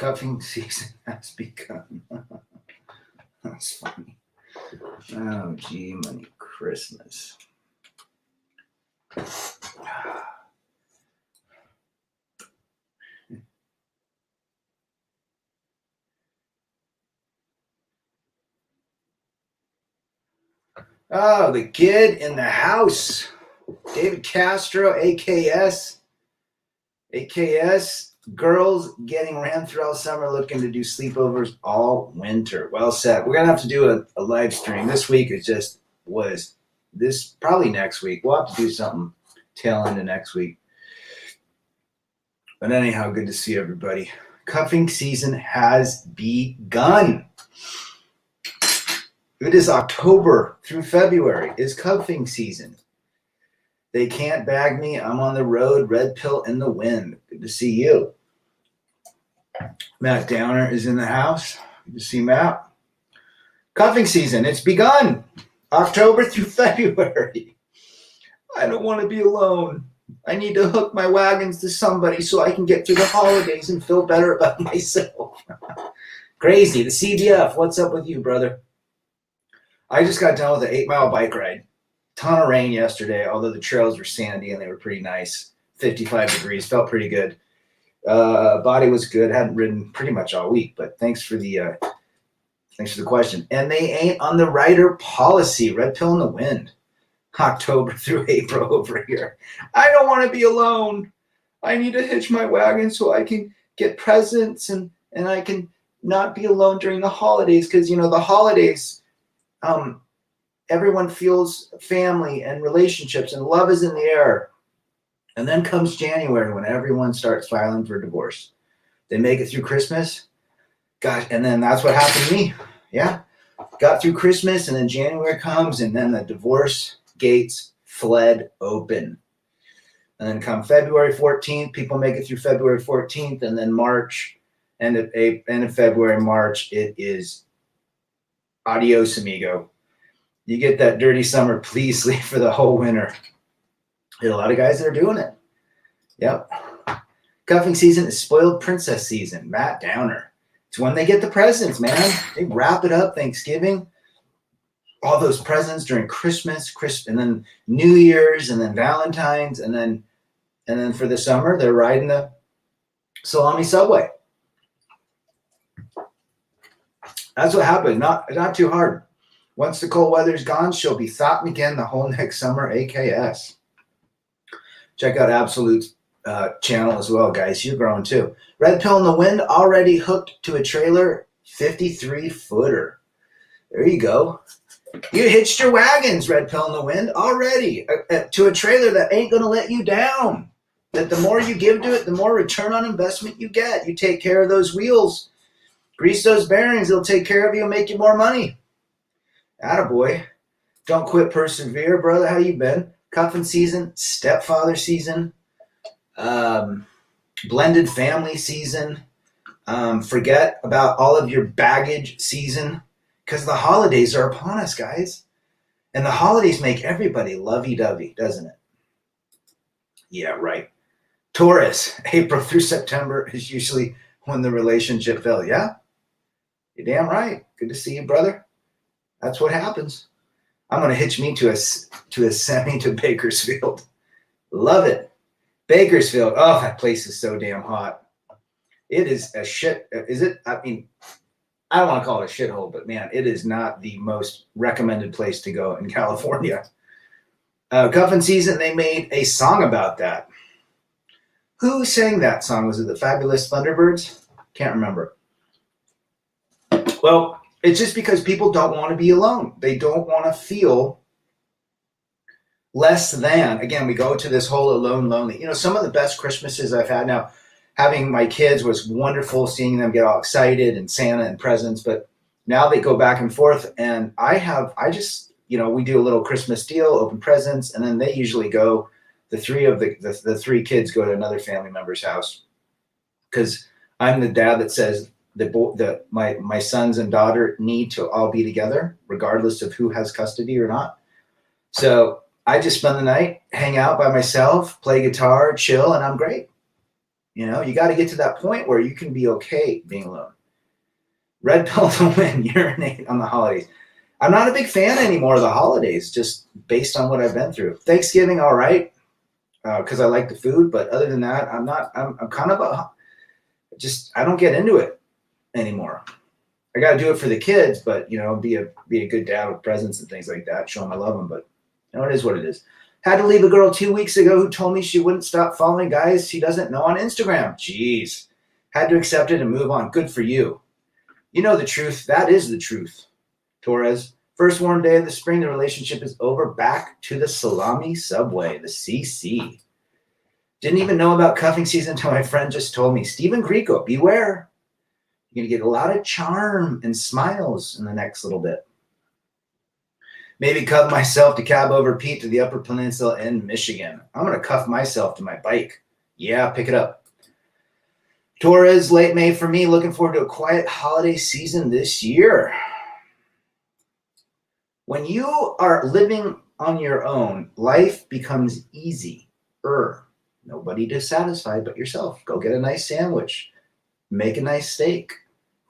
Cuffing season has begun. That's funny. Oh, gee, money, Christmas. Oh, the kid in the house. David Castro, AKS, girls getting ran through all summer looking to do sleepovers all winter. Well said. We're going to have to do a live stream. This week it just was this, probably next week. We'll have to do something tail end of next week. But anyhow, good to see everybody. Cuffing season has begun. It is October through February is cuffing season. They can't bag me. I'm on the road. Red pill in the wind. Good to see you. Matt Downer is in the house. Good to see Matt. Cuffing season. It's begun. October through February. I don't want to be alone. I need to hook my wagons to somebody so I can get through the holidays and feel better about myself. Crazy. The CBF. What's up with you, brother? I just got done with an 8-mile bike ride. Ton of rain yesterday, although the trails were sandy and they were pretty nice. 55 degrees, felt pretty good. Body was good. Hadn't ridden pretty much all week, but thanks for the question. And they ain't on the rider policy. Red pill in the wind. October through April over here. I don't want to be alone. I need to hitch my wagon so I can get presents and I can not be alone during the holidays because the holidays. Everyone feels family and relationships and love is in the air. And then comes January when everyone starts filing for divorce. They make it through Christmas. Gosh, and then that's what happened to me. Yeah. Got through Christmas and then January comes and then the divorce gates fled open. And then come February 14th, people make it through February 14th and then March, end of February, March, it is adios, amigo. You get that dirty summer, please leave for the whole winter. There's a lot of guys that are doing it. Yep. Cuffing season is spoiled princess season. Matt Downer. It's when they get the presents, man. They wrap it up, Thanksgiving. All those presents during Christmas, and then New Year's, and then Valentine's, and then for the summer, they're riding the salami subway. That's what happened. Not too hard. Once the cold weather's gone, she'll be thoughtin' again the whole next summer, AKS. Check out Absolute's channel as well, guys. You're growing too. Red pill in the wind, already hooked to a trailer, 53-footer. There you go. You hitched your wagons, Red pill in the wind, already to a trailer that ain't going to let you down. That the more you give to it, the more return on investment you get. You take care of those wheels, grease those bearings, they'll take care of you and make you more money. Attaboy. Don't quit, persevere, brother. How you been? Cuffing season, stepfather season, blended family season. Forget about all of your baggage season because the holidays are upon us, guys. And the holidays make everybody lovey-dovey, doesn't it? Yeah, right. Taurus, April through September is usually when the relationship fell. Yeah? You're damn right. Good to see you, brother. That's what happens. I'm going to hitch me to a semi to Bakersfield. Love it. Bakersfield. Oh, that place is so damn hot. It is a shit. Is it? I mean, I don't want to call it a shithole, but man, it is not the most recommended place to go in California. Cuffing season, they made a song about that. Who sang that song? Was it the Fabulous Thunderbirds? Can't remember. Well, it's just because people don't want to be alone. They don't want to feel less than. Again, we go to this whole alone, lonely. Some of the best Christmases I've had now, having my kids was wonderful, seeing them get all excited and Santa and presents. But now they go back and forth. And we do a little Christmas deal, open presents. And then they usually go, the three kids go to another family member's house. Because I'm the dad that says, my sons and daughter need to all be together, regardless of who has custody or not. So I just spend the night, hang out by myself, play guitar, chill, and I'm great. You know, you got to get to that point where you can be okay being alone. Red pill to win, urinate on the holidays. I'm not a big fan anymore of the holidays, just based on what I've been through. Thanksgiving, all right, because I like the food, but other than that, I'm kind of I don't get into it anymore. I got to do it for the kids, but, you know, be a good dad with presents and things like that, show them I love them, but, you know, it is what it is. Had to leave a girl 2 weeks ago who told me she wouldn't stop following guys she doesn't know on Instagram. Jeez. Had to accept it and move on. Good for you. You know the truth. That is the truth. Torres. First warm day of the spring, the relationship is over. Back to the salami subway, the CC. Didn't even know about cuffing season until my friend just told me. Stephen Greco, beware. You're going to get a lot of charm and smiles in the next little bit. Maybe cuff myself to cab over Pete to the Upper Peninsula in Michigan. I'm going to cuff myself to my bike. Yeah, pick it up. Torres, late May for me. Looking forward to a quiet holiday season this year. When you are living on your own, life becomes easier. Nobody to satisfy but yourself. Go get a nice sandwich. Make a nice steak.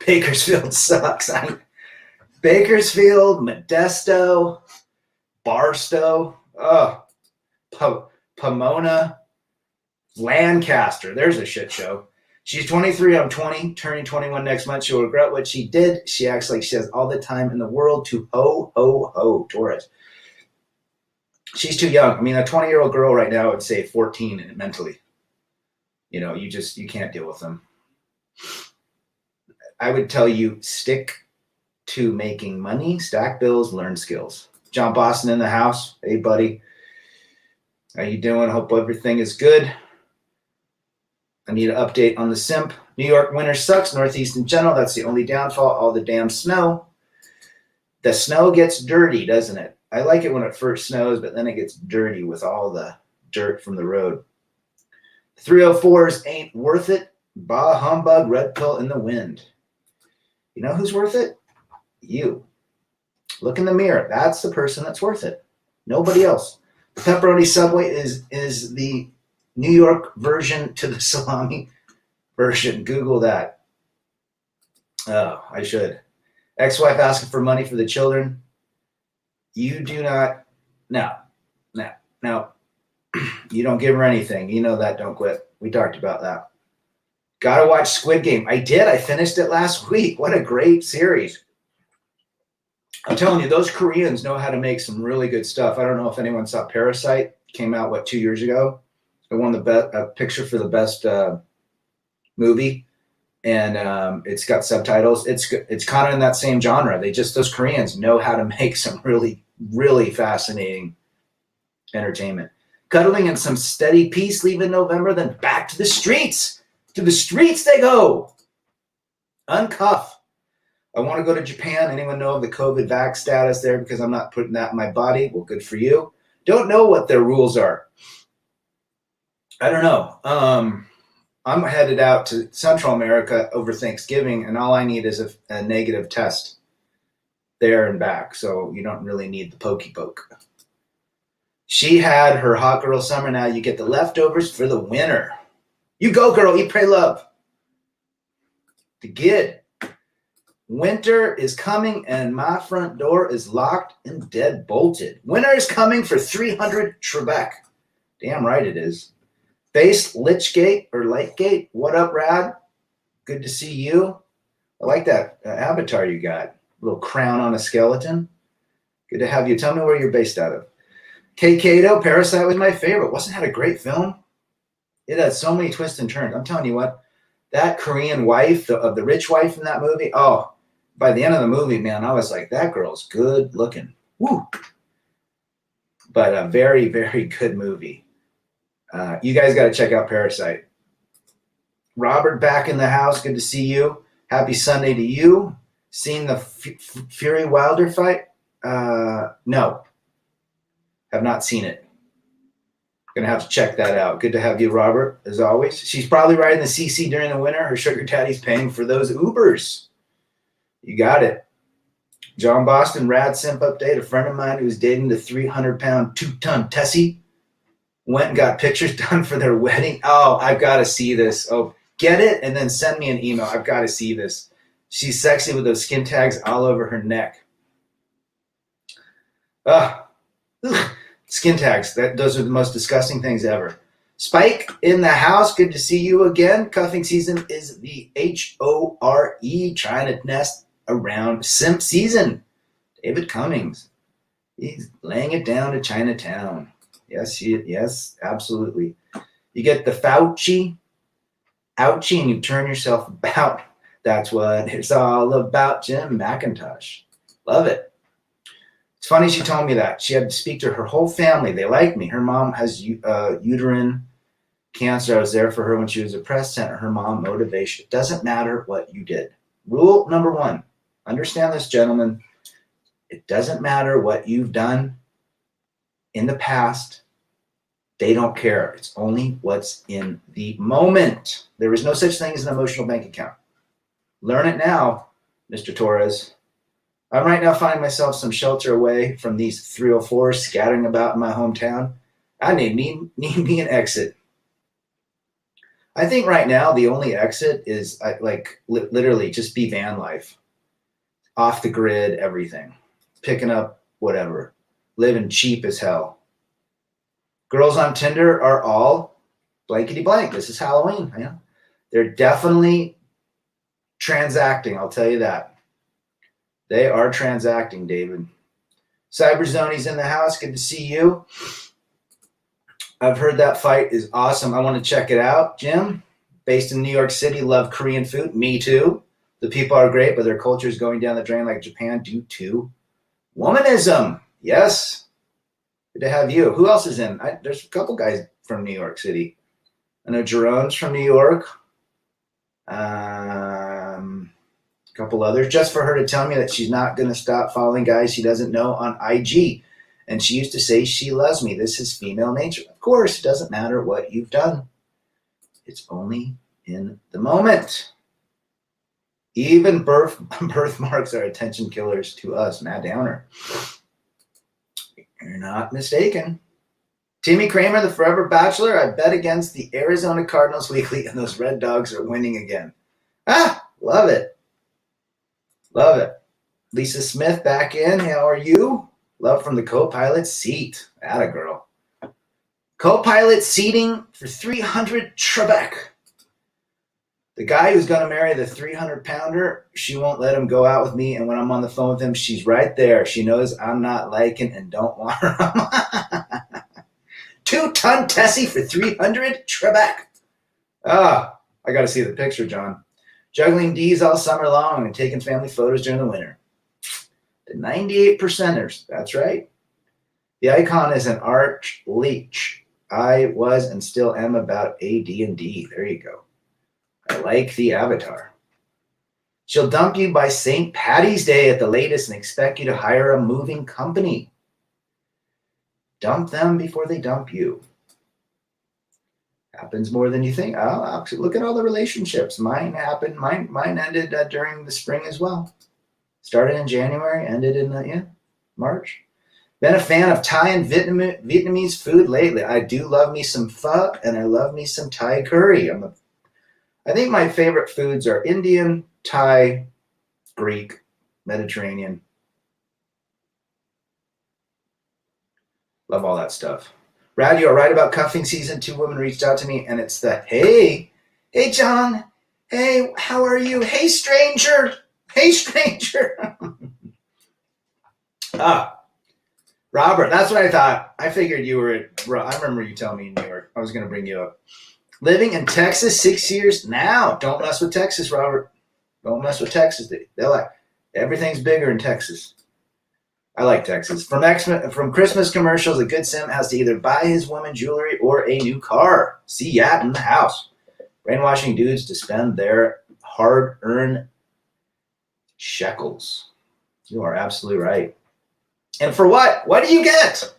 Bakersfield sucks. Bakersfield, Modesto, Barstow, Pomona, Lancaster. There's a shit show. She's 23, I'm 20, turning 21 next month. She'll regret what she did. She acts like she has all the time in the world to ho, ho, ho, Torres. She's too young. I mean, a 20-year-old girl right now would say 14 mentally. You know, you can't deal with them. I would tell you, stick to making money, stack bills, learn skills. John Boston in the house. Hey, buddy. How you doing? Hope everything is good. I need an update on the simp. New York winter sucks. Northeast in general. That's the only downfall. All the damn snow. The snow gets dirty, doesn't it? I like it when it first snows, but then it gets dirty with all the dirt from the road. 304s ain't worth it. Bah humbug, red pill in the wind. You know who's worth it? You. Look in the mirror. That's the person that's worth it. Nobody else. The pepperoni subway is the New York version to the salami version. Google that. Oh, I should. Ex-wife asking for money for the children. You do not. No. You don't give her anything. You know that. Don't quit. We talked about that. Gotta watch Squid Game. I did. I finished it last week. What a great series. I'm telling you, those Koreans know how to make some really good stuff. I don't know if anyone saw Parasite. Came out, 2 years ago? It won the picture for the best movie. And it's got subtitles. It's kind of in that same genre. Those Koreans know how to make some really, really fascinating entertainment. Cuddling in some steady peace, leave in November, then back to the streets. To the streets they go. Uncuff. I want to go to Japan. Anyone know of the COVID vax status there? Because I'm not putting that in my body. Well, good for you. Don't know what their rules are. I don't know. I'm headed out to Central America over Thanksgiving, and all I need is a negative test there and back. So you don't really need the pokey poke. She had her hot girl summer. Now you get the leftovers for the winter. You go, girl. Eat, pray, love. The Gid. Winter is coming, and my front door is locked and dead bolted. Winter is coming for 300 Trebek. Damn right it is. Base Lichgate or Lightgate. What up, Rad? Good to see you. I like that avatar you got. A little crown on a skeleton. Good to have you. Tell me where you're based out of. K. Kato, Parasite was my favorite. Wasn't that a great film? It had so many twists and turns. I'm telling you what, that Korean wife, of the rich wife in that movie, oh, by the end of the movie, man, I was like, that girl's good looking. Woo. But a very, very good movie. You guys got to check out Parasite. Robert back in the house. Good to see you. Happy Sunday to you. Seen the Fury Wilder fight? No. Have not seen it. Gonna have to check that out. Good to have you, Robert, as always. She's probably riding the CC during the winter. Her sugar daddy's paying for those Ubers. You got it. John Boston, rad simp update. A friend of mine who's dating the 300-pound, 2-ton Tessie went and got pictures done for their wedding. Oh, I've got to see this. Oh, get it and then send me an email. I've got to see this. She's sexy with those skin tags all over her neck. Ugh. Skin tags. Those are the most disgusting things ever. Spike in the house. Good to see you again. Cuffing season is the HORE, trying to nest around simp season. David Cummings. He's laying it down to Chinatown. Yes, absolutely. You get the Fauci, ouchie, and you turn yourself about. That's what it's all about, Jim McIntosh. Love it. It's funny she told me that. She had to speak to her whole family. They like me. Her mom has uterine cancer. I was there for her when she was at press center. Her mom, motivation. It doesn't matter what you did. Rule number 1. Understand this, gentlemen. It doesn't matter what you've done in the past. They don't care. It's only what's in the moment. There is no such thing as an emotional bank account. Learn it now, Mr. Torres. I'm right now finding myself some shelter away from these 304s scattering about in my hometown. I need me an exit. I think right now the only exit is literally just be van life. Off the grid, everything. Picking up whatever. Living cheap as hell. Girls on Tinder are all blankety blank. This is Halloween. Yeah. They're definitely transacting, I'll tell you that. They are transacting, David. Cyberzoni's in the house. Good to see you. I've heard that fight is awesome. I want to check it out. Jim, based in New York City, love Korean food. Me too. The people are great, but their culture is going down the drain like Japan due to womanism. Yes. Good to have you. Who else is in? There's a couple guys from New York City. I know Jerome's from New York. A couple others. Just for her to tell me that she's not going to stop following guys she doesn't know on IG. And she used to say she loves me. This is female nature. Of course, it doesn't matter what you've done. It's only in the moment. Even birthmarks are attention killers to us. Matt Downer. You're not mistaken. Timmy Kramer, the Forever Bachelor. I bet against the Arizona Cardinals weekly, and those Red Dogs are winning again. Love it. Love it. Lisa Smith back in. How are you? Love from the co-pilot seat. Atta girl. Co-pilot seating for 300 Trebek. The guy who's going to marry the 300-pounder, she won't let him go out with me. And when I'm on the phone with him, she's right there. She knows I'm not liking and don't want her. 2-ton Tessie for 300 Trebek. I got to see the picture, John. Juggling D's all summer long and taking family photos during the winter. The 98%ers. That's right. The icon is an arch leech. I was and still am about AD&D. There you go. I like the avatar. She'll dump you by St. Patty's Day at the latest and expect you to hire a moving company. Dump them before they dump you. Happens more than you think. Look at all the relationships. Mine happened. Mine ended during the spring as well. Started in January, ended in March. Been a fan of Thai and Vietnamese food lately. I do love me some pho, and I love me some Thai curry. I think my favorite foods are Indian, Thai, Greek, Mediterranean. Love all that stuff. Brad, you are right about cuffing season. 2 women reached out to me, and it's the, hey, John. Hey, how are you? Hey, stranger. Hey, stranger. Robert, that's what I thought. I figured you were I remember you telling me in New York. I was going to bring you up. Living in Texas 6 years now. Don't mess with Texas, Robert. Don't mess with Texas. They're like, everything's bigger in Texas. I like Texas. From Christmas commercials, a good sim has to either buy his woman jewelry or a new car. See Yat in the house. Brainwashing dudes to spend their hard-earned shekels. You are absolutely right. And for what? What do you get?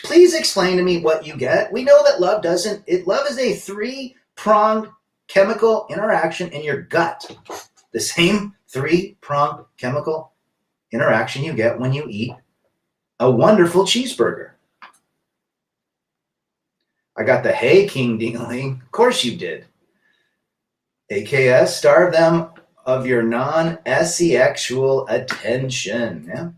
Please explain to me what you get. We know that love doesn't. Love is a 3-pronged chemical interaction in your gut. The same 3-pronged chemical interaction you get when you eat a wonderful cheeseburger. I got the hey king ding-a-ling. Of course you did. AKS, starve them of your non-sexual attention. Yeah.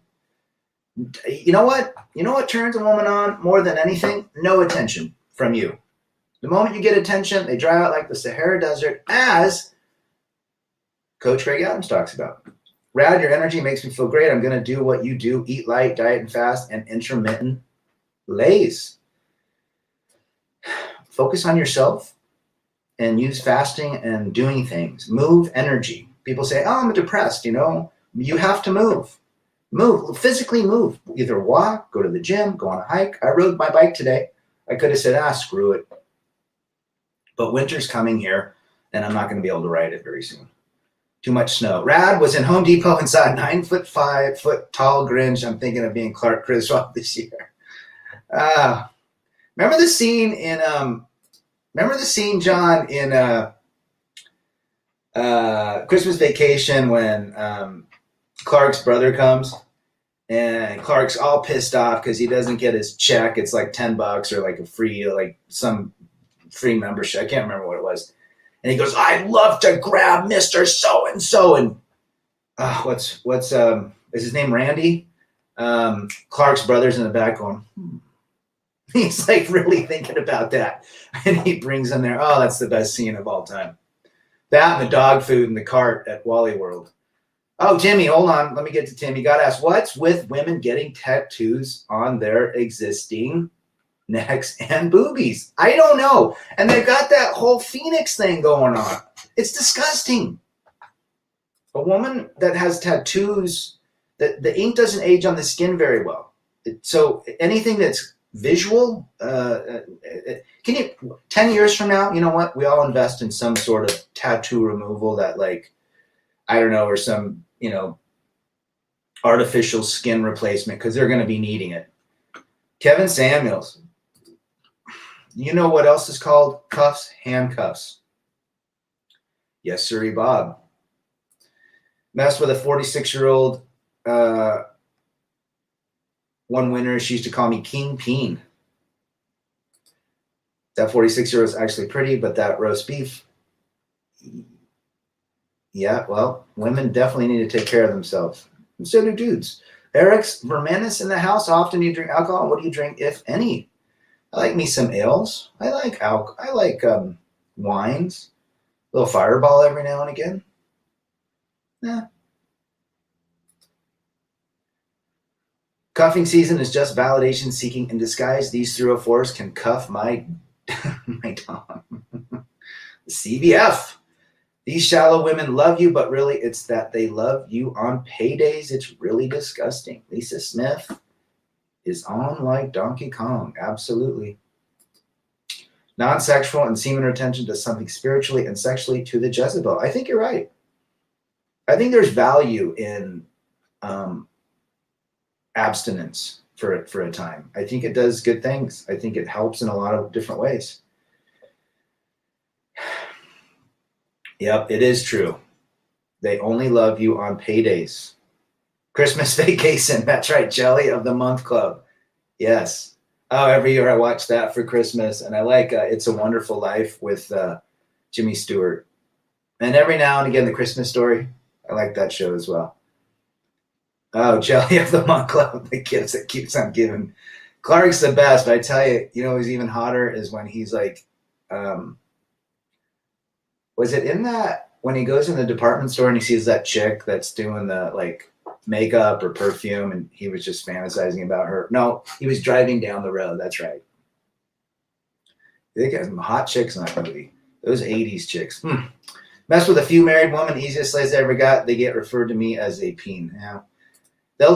You know what? You know what turns a woman on more than anything? No attention from you. The moment you get attention, they dry out like the Sahara Desert, as Coach Greg Adams talks about. Rad, your energy makes me feel great. I'm going to do what you do. Eat light, diet and fast, and intermittent lays. Focus on yourself and use fasting and doing things. Move energy. People say, oh, I'm depressed. You have to move. Move, physically move. Either walk, go to the gym, go on a hike. I rode my bike today. I could have said, screw it. But winter's coming here, and I'm not going to be able to ride it very soon. Too much snow. Rad was in Home Depot and saw a 9'5" tall Grinch. I'm thinking of being Clark Griswold this year. Remember the scene, John, in Christmas Vacation when Clark's brother comes and Clark's all pissed off because he doesn't get his check. It's like $10 or like a free, like some free membership. I can't remember what it was. And he goes, I'd love to grab Mr. So-and-so. And what's is his name Randy? Clark's brother's in the back going, He's like really thinking about that. And he brings him there. Oh, that's the best scene of all time. That and the dog food in the cart at Wally World. Oh, Timmy, hold on. Let me get to Tim. You got to ask, what's with women getting tattoos on their existing necks and boobies? I don't know. And they've got that whole Phoenix thing going on. It's disgusting. A woman that has tattoos, the ink doesn't age on the skin very well. So anything that's visual, can you, 10 years from now, you know what? We all invest in some sort of tattoo removal that, like, I don't know, or some, artificial skin replacement, because they're going to be needing it. Kevin Samuels. You know what else is called cuffs? Handcuffs. Yes, sirree, Bob. Messed with a 46-year-old. One winter, she used to call me King Peen. That 46-year-old is actually pretty, but that roast beef. Yeah, well, women definitely need to take care of themselves. And so do dudes. Eric's Vermenis in the house. How often do you drink alcohol? What do you drink, if any? I like me some ales. I like wines. A little Fireball every now and again. Yeah. Cuffing season is just validation seeking in disguise. These 304s can cuff my dog. CBF. These shallow women love you, but really it's that they love you on paydays. It's really disgusting. Lisa Smith is on like Donkey Kong. Absolutely. Non-sexual and semen retention does something spiritually and sexually to the Jezebel. I think you're right. I think there's value in abstinence for a time. I think it does good things. I think it helps in a lot of different ways. Yep, it is true. They only love you on paydays. Christmas Vacation. That's right. Jelly of the Month Club. Yes. Oh, every year I watch that for Christmas. And I like It's a Wonderful Life with Jimmy Stewart. And every now and again, The Christmas Story. I like that show as well. Oh, Jelly of the Month Club. The gifts that keeps on giving. Clark's the best. But I tell you, who's even hotter is when he's like, was it in that when he goes in the department store and he sees that chick that's doing the like makeup or perfume and he was just fantasizing about her? No, he was driving down the road. That's right. They got some hot chicks in that movie. Those 80s chicks. Mess with a few married women, easiest slaves I ever got. They get referred to me as a peen. Now, a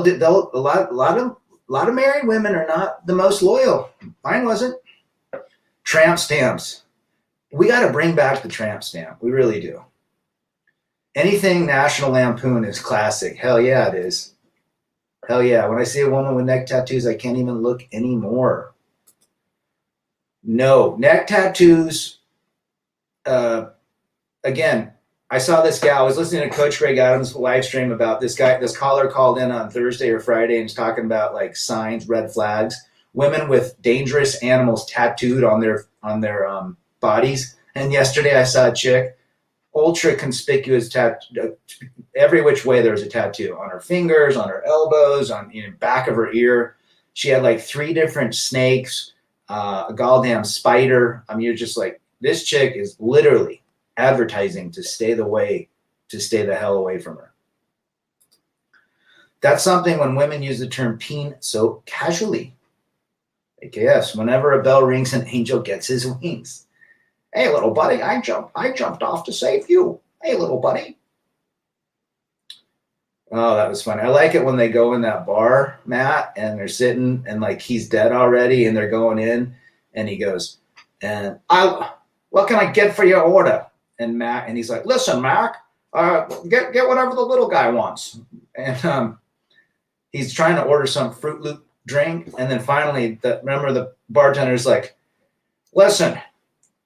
lot of married women are not the most loyal. Mine wasn't. Tramp stamps. We got to bring back the tramp stamp. We really do. Anything National Lampoon is classic. Hell yeah, it is. Hell yeah. When I see a woman with neck tattoos, I can't even look anymore. No, neck tattoos. Again, I saw this guy. I was listening to Coach Greg Adams' live stream about this guy. This caller called in on Thursday or Friday and was talking about like signs, red flags, women with dangerous animals tattooed on their on their bodies. And yesterday I saw a chick, ultra conspicuous tattoo, every which way there was a tattoo on her fingers, on her elbows, on the back of her ear. She had like 3 different snakes, a goddamn spider. I mean, you're just like, this chick is literally advertising to stay the hell away from her. That's something when women use the term peen so casually. AKS, whenever a bell rings, an angel gets his wings. Hey, little buddy, I jumped off to save you. Hey, little buddy. Oh, that was funny. I like it when they go in that bar, Matt, and they're sitting and like he's dead already and they're going in and he goes, and what can I get for your order? And he's like, listen, Mac, get whatever the little guy wants. And he's trying to order some Fruit Loop drink. And then finally, remember the bartender's like, listen,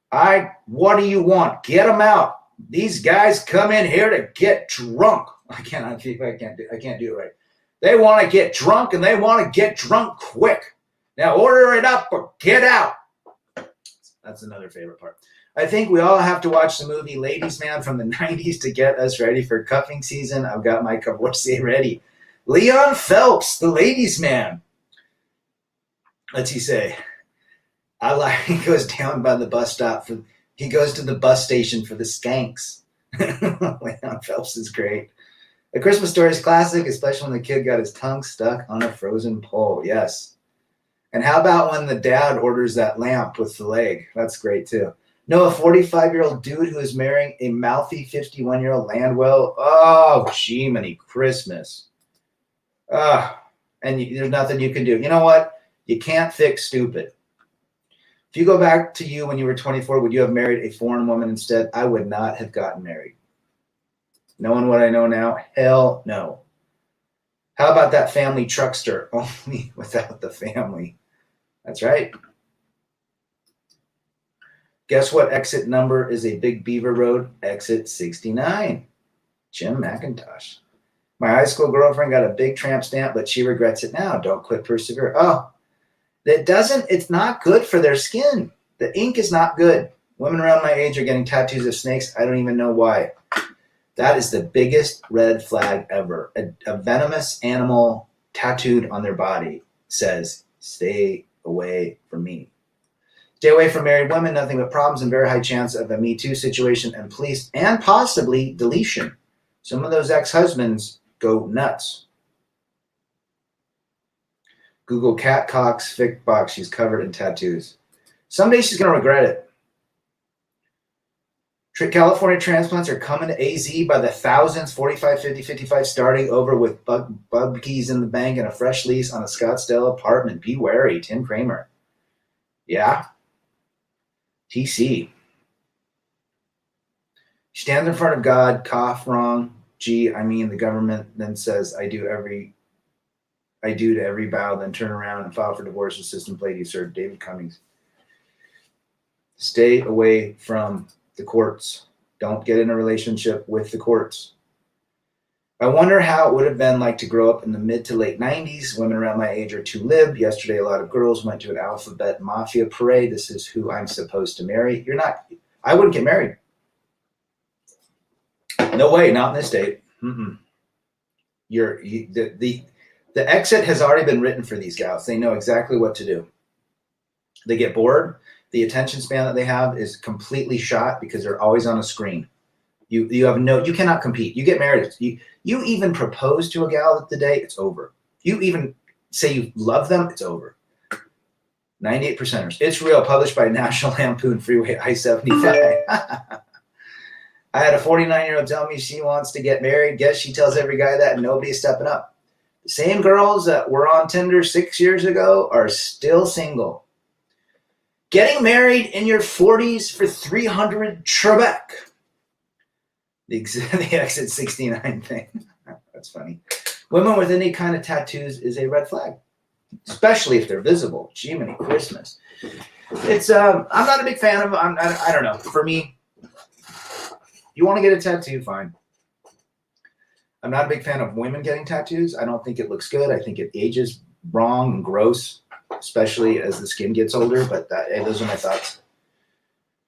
what do you want? Get them out. These guys come in here to get drunk. I can't do it right. They want to get drunk and they want to get drunk quick. Now order it up or get out. That's another favorite part. I think we all have to watch the movie Ladies Man from the 90s to get us ready for cuffing season. I've got my Cavoursier ready. Leon Phelps, the Ladies Man. What's he say? He goes down by the bus stop. He goes to the bus station for the skanks. Leon Phelps is great. A Christmas Story is classic, especially when the kid got his tongue stuck on a frozen pole. Yes. And how about when the dad orders that lamp with the leg? That's great too. No, a 45-year-old dude who is marrying a mouthy 51-year-old Landwell. Oh, Jiminy Christmas. And there's nothing you can do. You know what? You can't fix stupid. If you go back to you when you were 24, would you have married a foreign woman instead? I would not have gotten married. Knowing what I know now, hell no. How about that family truckster? Only without the family. That's right. Guess what exit number is a Big Beaver Road? Exit 69. Jim McIntosh. My high school girlfriend got a big tramp stamp, but she regrets it now. Don't quit, persevere. Oh, it's not good for their skin. The ink is not good. Women around my age are getting tattoos of snakes. I don't even know why. That is the biggest red flag ever. A venomous animal tattooed on their body says, stay away from me. Stay away from married women, nothing but problems and very high chance of a Me Too situation and police and possibly deletion. Some of those ex-husbands go nuts. Google Kat Cox fic box. She's covered in tattoos. Someday she's going to regret it. California transplants are coming to AZ by the thousands, 45, 50, 55, starting over with bug keys in the bank and a fresh lease on a Scottsdale apartment. Be wary, Tim Kramer. Yeah. TC. Stand in front of God, cough wrong. Gee, I mean, the government then says, I do to every vow, then turn around and file for divorce. The system played you, sir. David Cummings. Stay away from the courts. Don't get in a relationship with the courts. I wonder how it would have been like to grow up in the mid to late 90s. Women around my age are too lib. Yesterday, a lot of girls went to an alphabet mafia parade. This is who I'm supposed to marry. I wouldn't get married. No way, not in this state. The exit has already been written for these gals. They know exactly what to do. They get bored. The attention span that they have is completely shot because they're always on a screen. You cannot compete. You get married. You even propose to a gal today, it's over. You even say you love them, it's over. 98%ers. It's real. Published by National Lampoon Freeway I-75. I had a 49-year-old tell me she wants to get married. Guess she tells every guy that and nobody's stepping up. The same girls that were on Tinder 6 years ago are still single. Getting married in your 40s for 300 Trebek. The exit 69 thing. That's funny. Women with any kind of tattoos is a red flag, especially if they're visible. Jiminy Christmas. It's I'm not a big fan of. I don't know. For me, you want to get a tattoo, fine. I'm not a big fan of women getting tattoos. I don't think it looks good. I think it ages wrong and gross, especially as the skin gets older. But those are my thoughts.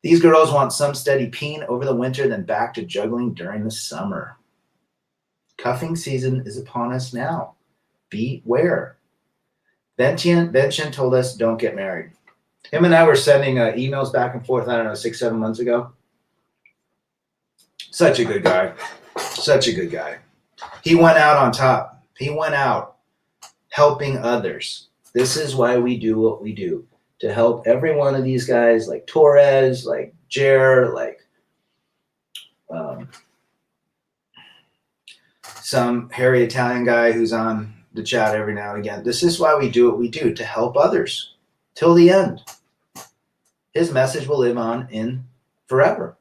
These girls want some steady peen over the winter, then back to juggling during the summer. Cuffing season is upon us now. Beware. Vention told us don't get married. Him and I were sending emails back and forth, I don't know, 6-7 months ago. Such a good guy. Such a good guy. He went out on top. He went out helping others. This is why we do what we do, to help every one of these guys, like Torres, like Jer, like some hairy Italian guy who's on the chat every now and again. This is why we do what we do, to help others till the end. His message will live on in forever.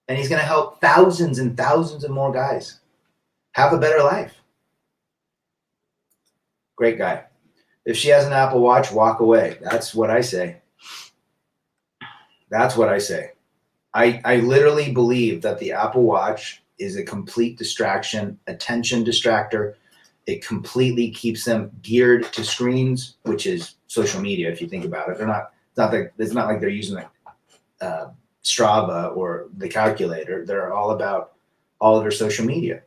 And he's going to help thousands and thousands of more guys have a better life. Great guy. If she has an Apple Watch, walk away. That's what I say. That's what I say. I literally believe that the Apple Watch is a complete distraction, attention distractor. It completely keeps them geared to screens, which is social media. If you think about it, it's not like they're using Strava or the calculator. They're all about all of their social media.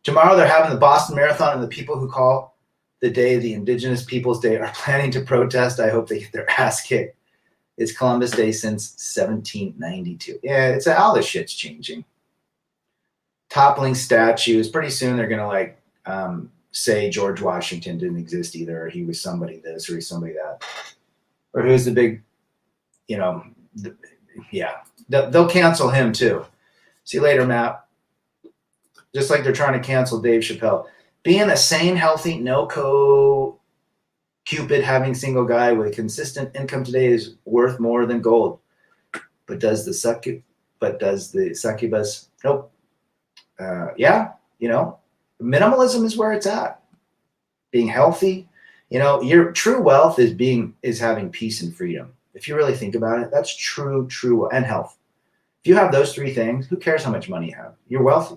Tomorrow they're having the Boston Marathon, and the people who call the day the Indigenous Peoples Day are planning to protest. I hope they get their ass kicked. It's Columbus Day since 1792. Yeah, it's all this shit's changing. Toppling statues. Pretty soon they're gonna say George Washington didn't exist either, or he was somebody this, or he's somebody that, or who's the big, they'll cancel him too. See you later, Matt. Just like they're trying to cancel Dave Chappelle. Being a sane, healthy, no Cupid having single guy with consistent income today is worth more than gold. But does the succubus? Nope. Minimalism is where it's at. Being healthy, your true wealth is having peace and freedom. If you really think about it, that's true, and health. If you have those three things, who cares how much money you have? You're wealthy.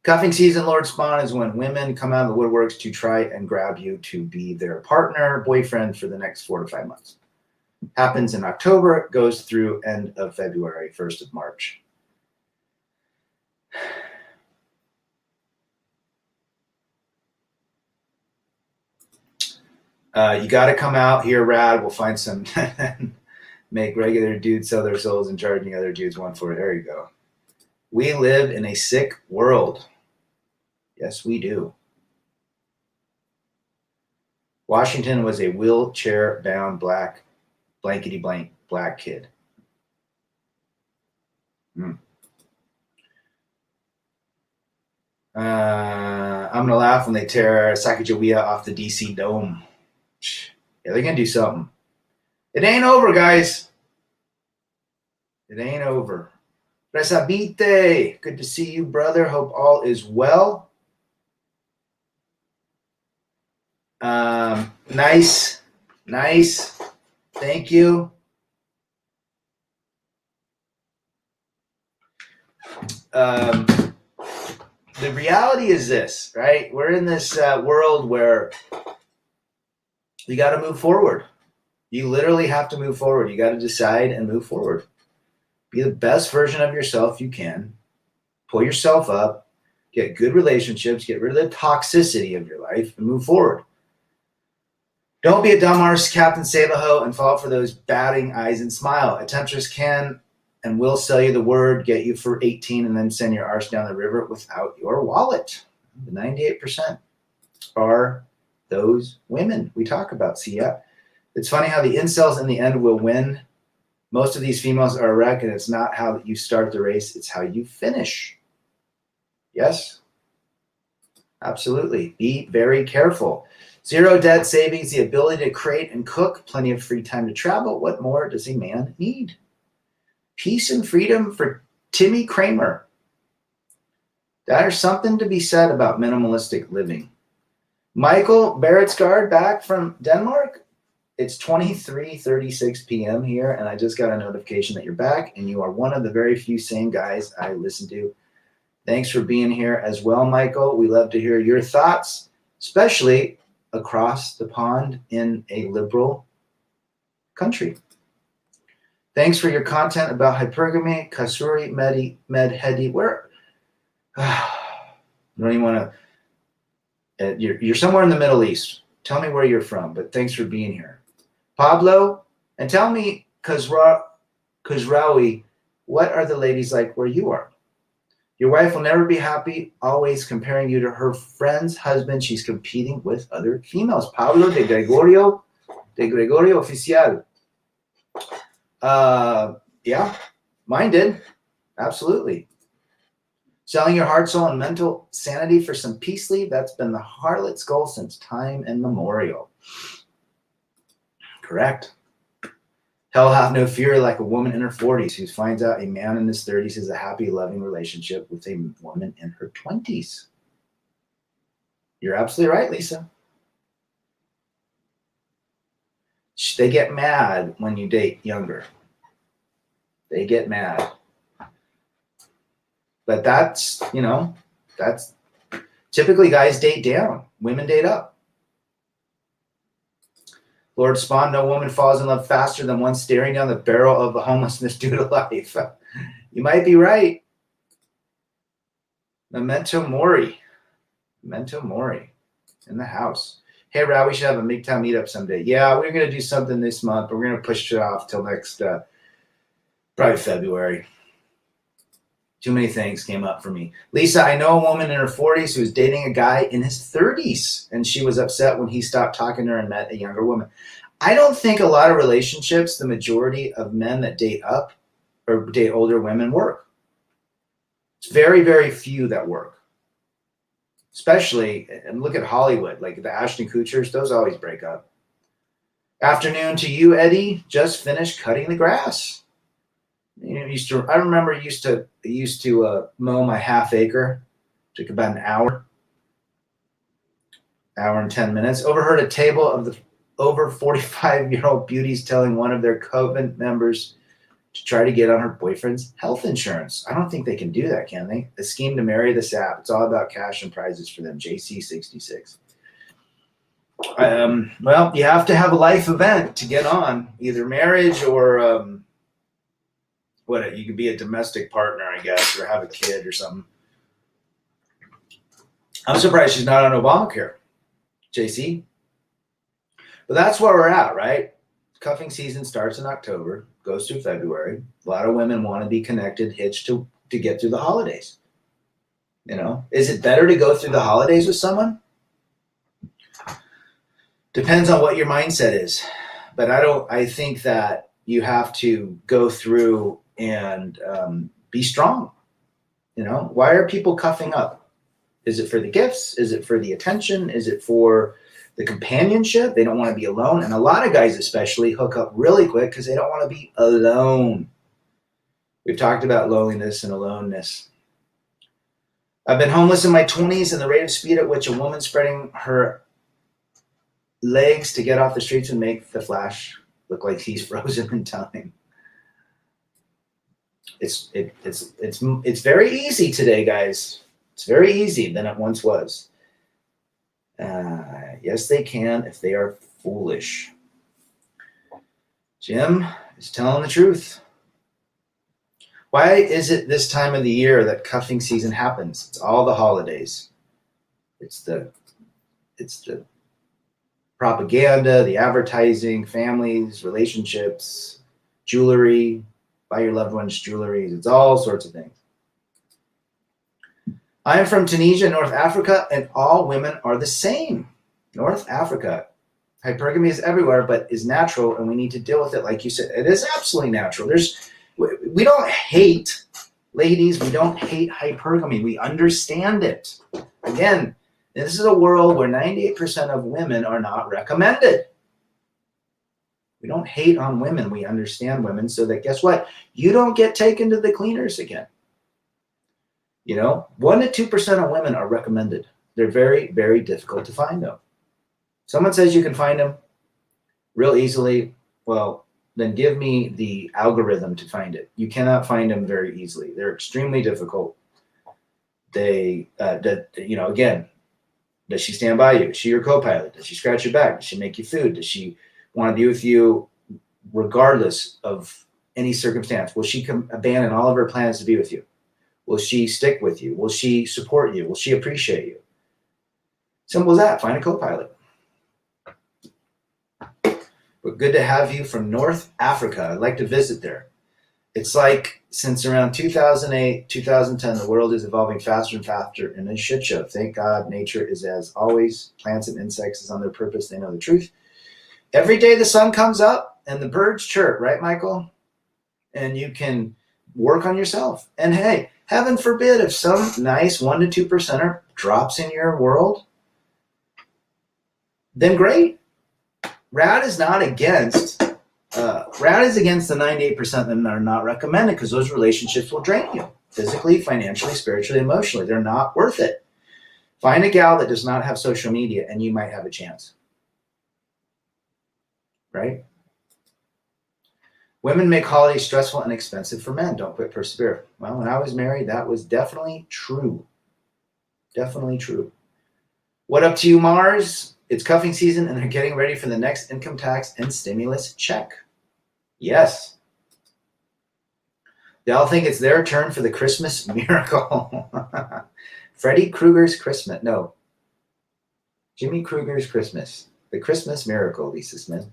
Cuffing season, Lord Spawn, is when women come out of the woodworks to try and grab you to be their partner, boyfriend for the next 4 to 5 months. Happens in October, goes through end of February, 1st of March. You got to come out here, Rad. We'll find some, make regular dudes sell their souls and charging other dudes one for it. There you go. We live in a sick world. Yes, we do. Washington was a wheelchair-bound blankety-blank black kid. I'm going to laugh when they tear Sacagawea off the DC Dome. Yeah, they're going to do something. It ain't over, guys. It ain't over. Resabite, good to see you, brother. Hope all is well. Nice. Thank you. The reality is this, right? We're in this world where you got to move forward. You literally have to move forward. You got to decide and move forward. Be the best version of yourself you can. Pull yourself up. Get good relationships. Get rid of the toxicity of your life and move forward. Don't be a dumb arse, Captain Save-A-Ho, and fall for those batting eyes and smile. A temptress can and will sell you the word, get you for 18, and then send your arse down the river without your wallet. The 98% are those women we talk about. See, yeah. It's funny how the incels in the end will win. Most of these females are a wreck, and it's not how you start the race, it's how you finish. Yes? Absolutely. Be very careful. Zero debt savings, the ability to create and cook, plenty of free time to travel. What more does a man need? Peace and freedom for Timmy Kramer. There's something to be said about minimalistic living. Michael Barrettsgaard back from Denmark. It's 23:36 p.m. here, and I just got a notification that you're back, and you are one of the very few sane guys I listen to. Thanks for being here as well, Michael. We love to hear your thoughts, especially across the pond in a liberal country. Thanks for your content about hypergamy. Kasuri Medhedi. Where? You don't even want to. You're somewhere in the Middle East. Tell me where you're from, but thanks for being here. Pablo, and tell me, Kuzrawi, what are the ladies like where you are? Your wife will never be happy, always comparing you to her friend's husband. She's competing with other females. Pablo de Gregorio Oficial. Yeah, mine did. Absolutely. Selling your heart, soul, and mental sanity for some peace leave. That's been the harlot's goal since time immemorial. Correct. Hell hath no fear like a woman in her 40s who finds out a man in his 30s is a happy, loving relationship with a woman in her 20s. You're absolutely right, Lisa. They get mad when you date younger. They get mad. But that's typically guys date down. Women date up. Lord Spawn, no woman falls in love faster than one staring down the barrel of the homelessness due to life. You might be right. Memento Mori. Memento Mori in the house. Hey, Rao, we should have a MGTOW meetup someday. Yeah, we're going to do something this month, but we're going to push it off till next, probably February. Too many things came up for me. Lisa, I know a woman in her 40s who was dating a guy in his 30s, and she was upset when he stopped talking to her and met a younger woman. I don't think a lot of relationships, the majority of men that date up or date older women work. It's very, very few that work. Especially, and look at Hollywood, like the Ashton Kutchers, those always break up. Afternoon to you, Eddie. Just finished cutting the grass. I remember I used to mow my half acre. Took about an hour and 10 minutes. Overheard a table of the over 45-year-old beauties telling one of their coven members to try to get on her boyfriend's health insurance. I don't think they can do that, can they? A scheme to marry the sap. It's all about cash and prizes for them. JC66. Well, you have to have a life event to get on, either marriage or you could be a domestic partner, I guess, or have a kid or something. I'm surprised she's not on Obamacare, JC. But that's where we're at, right? Cuffing season starts in October, goes through February. A lot of women want to be connected, hitched to get through the holidays. Is it better to go through the holidays with someone? Depends on what your mindset is. But I think that you have to go through and be strong. Why are people cuffing up? Is it for the gifts? Is it for the attention? Is it for the companionship? They don't want to be alone. And a lot of guys especially hook up really quick because they don't want to be alone. We've talked about loneliness and aloneness. I've been homeless in my 20s, and the rate of speed at which a woman spreading her legs to get off the streets and make the Flash look like he's frozen in time. It's very easy today, guys. It's very easy than it once was. Yes, they can if they are foolish. Jim is telling the truth. Why is it this time of the year that cuffing season happens? It's all the holidays. It's the propaganda, the advertising, families, relationships, jewelry, buy your loved ones jewelry. It's all sorts of things. I am from Tunisia, North Africa, and all women are the same. North Africa. Hypergamy is everywhere, but is natural, and we need to deal with it. Like you said, it is absolutely natural. We don't hate, ladies, we don't hate hypergamy. We understand it. Again, this is a world where 98% of women are not recommended. We don't hate on women. We understand women so that, guess what? You don't get taken to the cleaners again. 1% to 2% of women are recommended. They're very, very difficult to find, though. Someone says you can find them real easily. Well, then give me the algorithm to find it. You cannot find them very easily. They're extremely difficult. They, again, does she stand by you? Is she your co-pilot? Does she scratch your back? Does she make you food? Does she want to be with you regardless of any circumstance? Will she abandon all of her plans to be with you? Will she stick with you? Will she support you? Will she appreciate you? Simple as that. Find a co-pilot. But good to have you from North Africa. I'd like to visit there. It's like since around 2008, 2010, the world is evolving faster and faster in a shit show. Thank God nature is as always. Plants and insects is on their purpose. They know the truth. Every day the sun comes up and the birds chirp, right, Michael? And you can work on yourself. And hey, heaven forbid if some nice 1% to 2% drops in your world, then great. Rad is not against. Rad is against the 98% that are not recommended because those relationships will drain you physically, financially, spiritually, emotionally. They're not worth it. Find a gal that does not have social media and you might have a chance. Right? Women make holidays stressful and expensive for men. Don't quit, persevere. Well, when I was married, that was definitely true. Definitely true. What up to you, Mars? It's cuffing season and they're getting ready for the next income tax and stimulus check. Yes. They all think it's their turn for the Christmas miracle. Freddy Krueger's Christmas. No. Jimmy Krueger's Christmas. The Christmas miracle, Lisa Smith.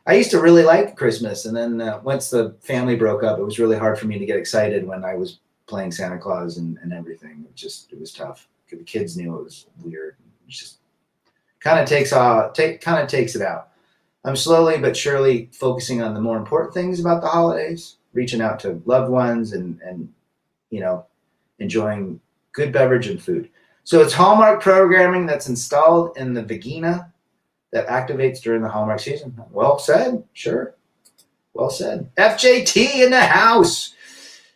I used to really like Christmas. And then once the family broke up, it was really hard for me to get excited when I was playing Santa Claus and everything. It was tough. The kids knew it was weird. It just kind of takes it out. I'm slowly but surely focusing on the more important things about the holidays, reaching out to loved ones and enjoying good beverage and food. So it's Hallmark programming that's installed in the vagina that activates during the Hallmark season. Well said. Sure. Well said. FJT in the house.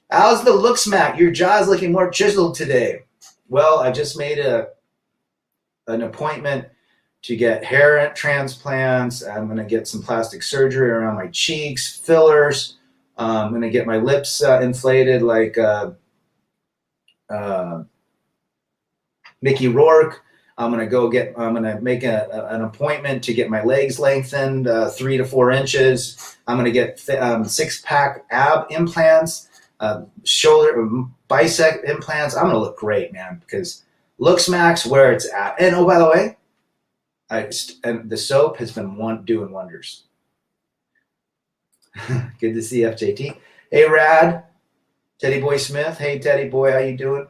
How's the look smack? Your jaw's looking more chiseled today. Well, I just made an appointment to get hair transplants. I'm going to get some plastic surgery around my cheeks, fillers. I'm going to get my lips inflated like Mickey Rourke. I'm going to make an appointment to get my legs lengthened 3 to 4 inches. I'm going to get 6-pack ab implants, shoulder, bicep implants. I'm going to look great, man, because Looksmack's where it's at. And oh, by the way, and the soap has been doing wonders. Good to see FJT. Hey, Rad. Teddy Boy Smith. Hey, Teddy Boy, how you doing?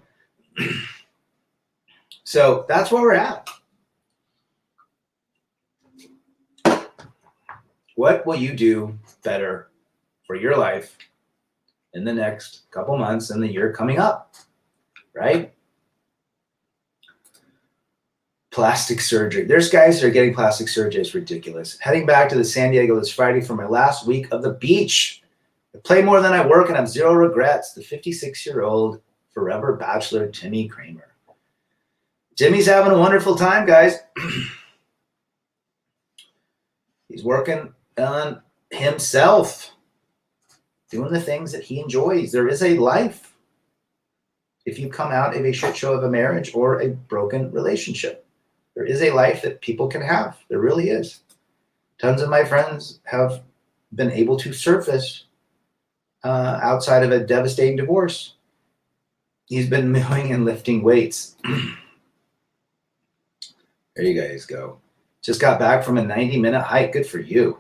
So that's where we're at. What will you do better for your life in the next couple months and the year coming up? Right? Plastic surgery. There's guys that are getting plastic surgery. It's ridiculous. Heading back to the San Diego this Friday for my last week of the beach. I play more than I work and have zero regrets. The 56-year-old forever bachelor, Timmy Kramer. Timmy's having a wonderful time, guys. He's working on himself, doing the things that he enjoys. There is a life if you come out of a shit show of a marriage or a broken relationship. There is a life that people can have. There really is. Tons of my friends have been able to surface outside of a devastating divorce. He's been moving and lifting weights. There you guys go. Just got back from a 90-minute hike. Good for you.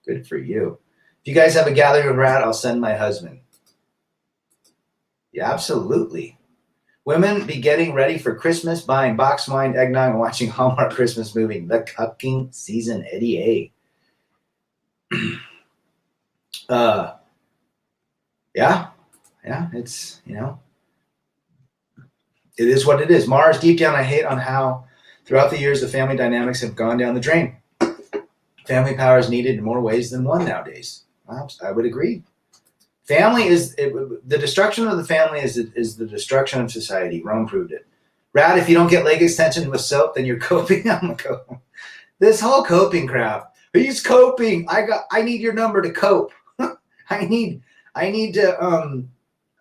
Good for you. If you guys have a gathering of Rad, I'll send my husband. Yeah, absolutely. Women be getting ready for Christmas, buying box wine, eggnog, and watching Hallmark Christmas movie. The cucking season, Eddie A. Yeah, it's, it is what it is. Mars, deep down, I hate on how throughout the years the family dynamics have gone down the drain. Family power is needed in more ways than one nowadays. I would agree. Family the destruction of the family is the destruction of society. Rome proved it. Rad, if you don't get leg extension with soap, then you're coping. I'm a cope. This whole coping crap. He's coping. I need your number to cope. I need to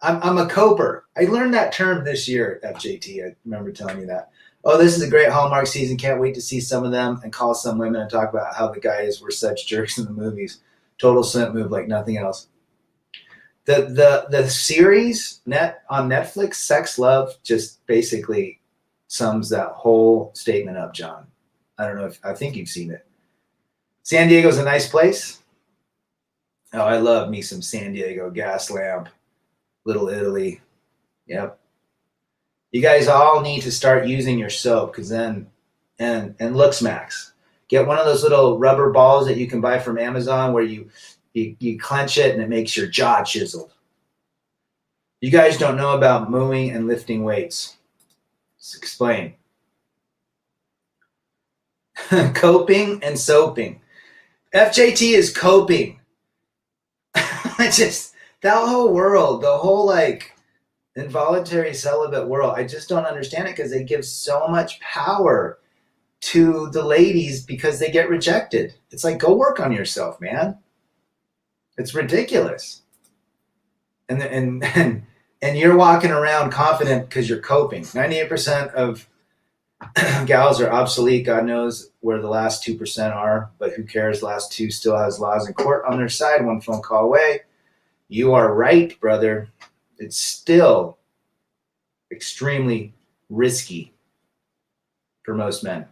I'm a coper. I learned that term this year at FJT. I remember telling you that. Oh, this is a great Hallmark season. Can't wait to see some of them and call some women and talk about how the guys were such jerks in the movies. Total simp move like nothing else. The series on Netflix, Sex Love, just basically sums that whole statement up, John. I don't know if I think you've seen it. San Diego's a nice place. Oh, I love me some San Diego, Gas Lamp, Little Italy. Yep. You guys all need to start using your soap, because then and LooksMax. Get one of those little rubber balls that you can buy from Amazon where you clench it and it makes your jaw chiseled. You guys don't know about moving and lifting weights. Let's explain. Coping and soaping. FJT is coping. Just that whole world, the whole like involuntary celibate world, I just don't understand it, because they give so much power to the ladies because they get rejected. It's like, go work on yourself, man. It's ridiculous. And you're walking around confident because you're coping. 98% of gals are obsolete. God knows where the last 2% are, but who cares? Last 2 still has laws in court on their side, 1 phone call away. You are right, brother. It's still extremely risky for most men.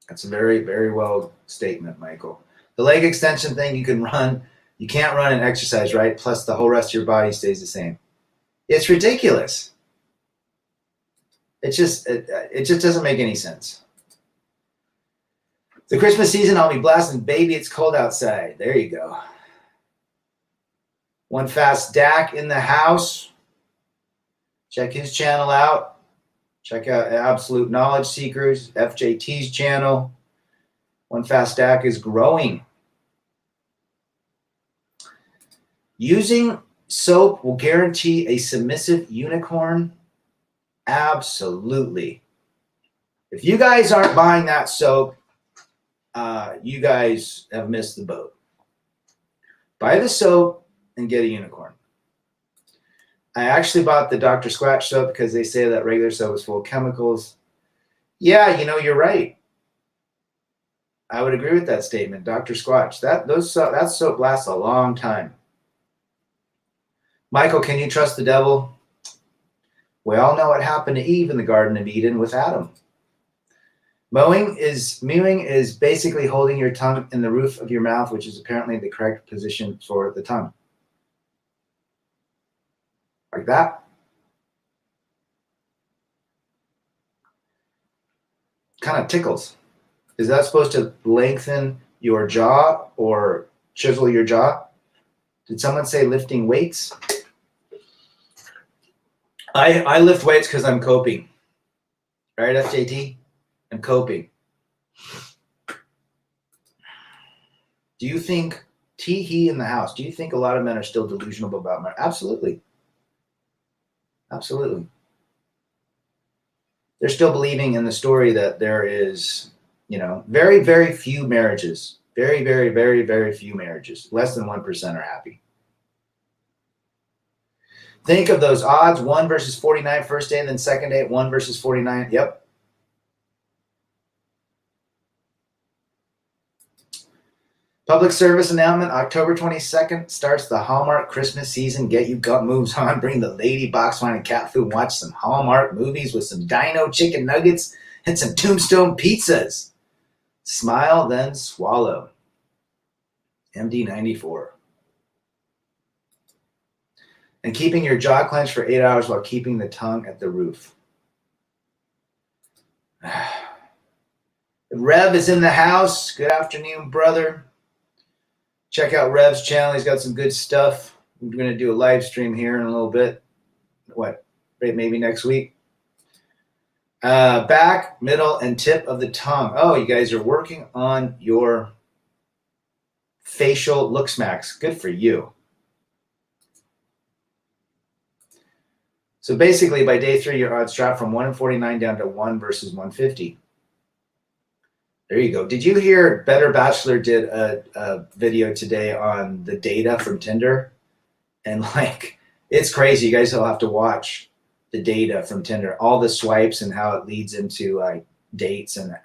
That's a very, very well statement, Michael. The leg extension thing, you can run. You can't run and exercise, right? Plus the whole rest of your body stays the same. It's ridiculous. It just doesn't make any sense. The Christmas season, I'll be blasting Baby It's Cold Outside. There you go. One Fast Dak in the house. Check his channel out. Check out Absolute Knowledge Seekers, FJT's channel. One Fast Dak is growing. Using soap will guarantee a submissive unicorn? Absolutely. If you guys aren't buying that soap, you guys have missed the boat. Buy the soap and get a unicorn. I actually bought the Dr. Squatch soap because they say that regular soap is full of chemicals. Yeah, you're right. I would agree with that statement, Dr. Squatch. That soap lasts a long time. Michael, can you trust the devil? We all know what happened to Eve in the Garden of Eden with Adam. Mewing is basically holding your tongue in the roof of your mouth, which is apparently the correct position for the tongue. Like that. Kind of tickles. Is that supposed to lengthen your jaw or chisel your jaw? Did someone say lifting weights? I lift weights because I'm coping. Right, FJT? I'm coping. Do you think, he in the house, do you think a lot of men are still delusional about marriage? Absolutely. Absolutely. They're still believing in the story that there is, very, very few marriages. Very, very, very, very few marriages. Less than 1% are happy. Think of those odds, 1 versus 49 first day, and then second day, 1 versus 49. Yep. Public service announcement, October 22nd starts the Hallmark Christmas season. Get you gut moves on. Bring the lady, box wine, and cat food. Watch some Hallmark movies with some dino chicken nuggets and some Tombstone pizzas. Smile, then swallow. MD94. And keeping your jaw clenched for 8 hours while keeping the tongue at the roof. Rev is in the house. Good afternoon, brother. Check out Rev's channel. He's got some good stuff. We're going to do a live stream here in a little bit. Maybe next week. Back, middle, and tip of the tongue. Oh, you guys are working on your facial LooksMax. Good for you. So basically, by day 3, your odds drop from 1 in 49 down to 1 versus 150. There you go. Did you hear Better Bachelor did a video today on the data from Tinder? And it's crazy. You guys will have to watch the data from Tinder, all the swipes and how it leads into dates and,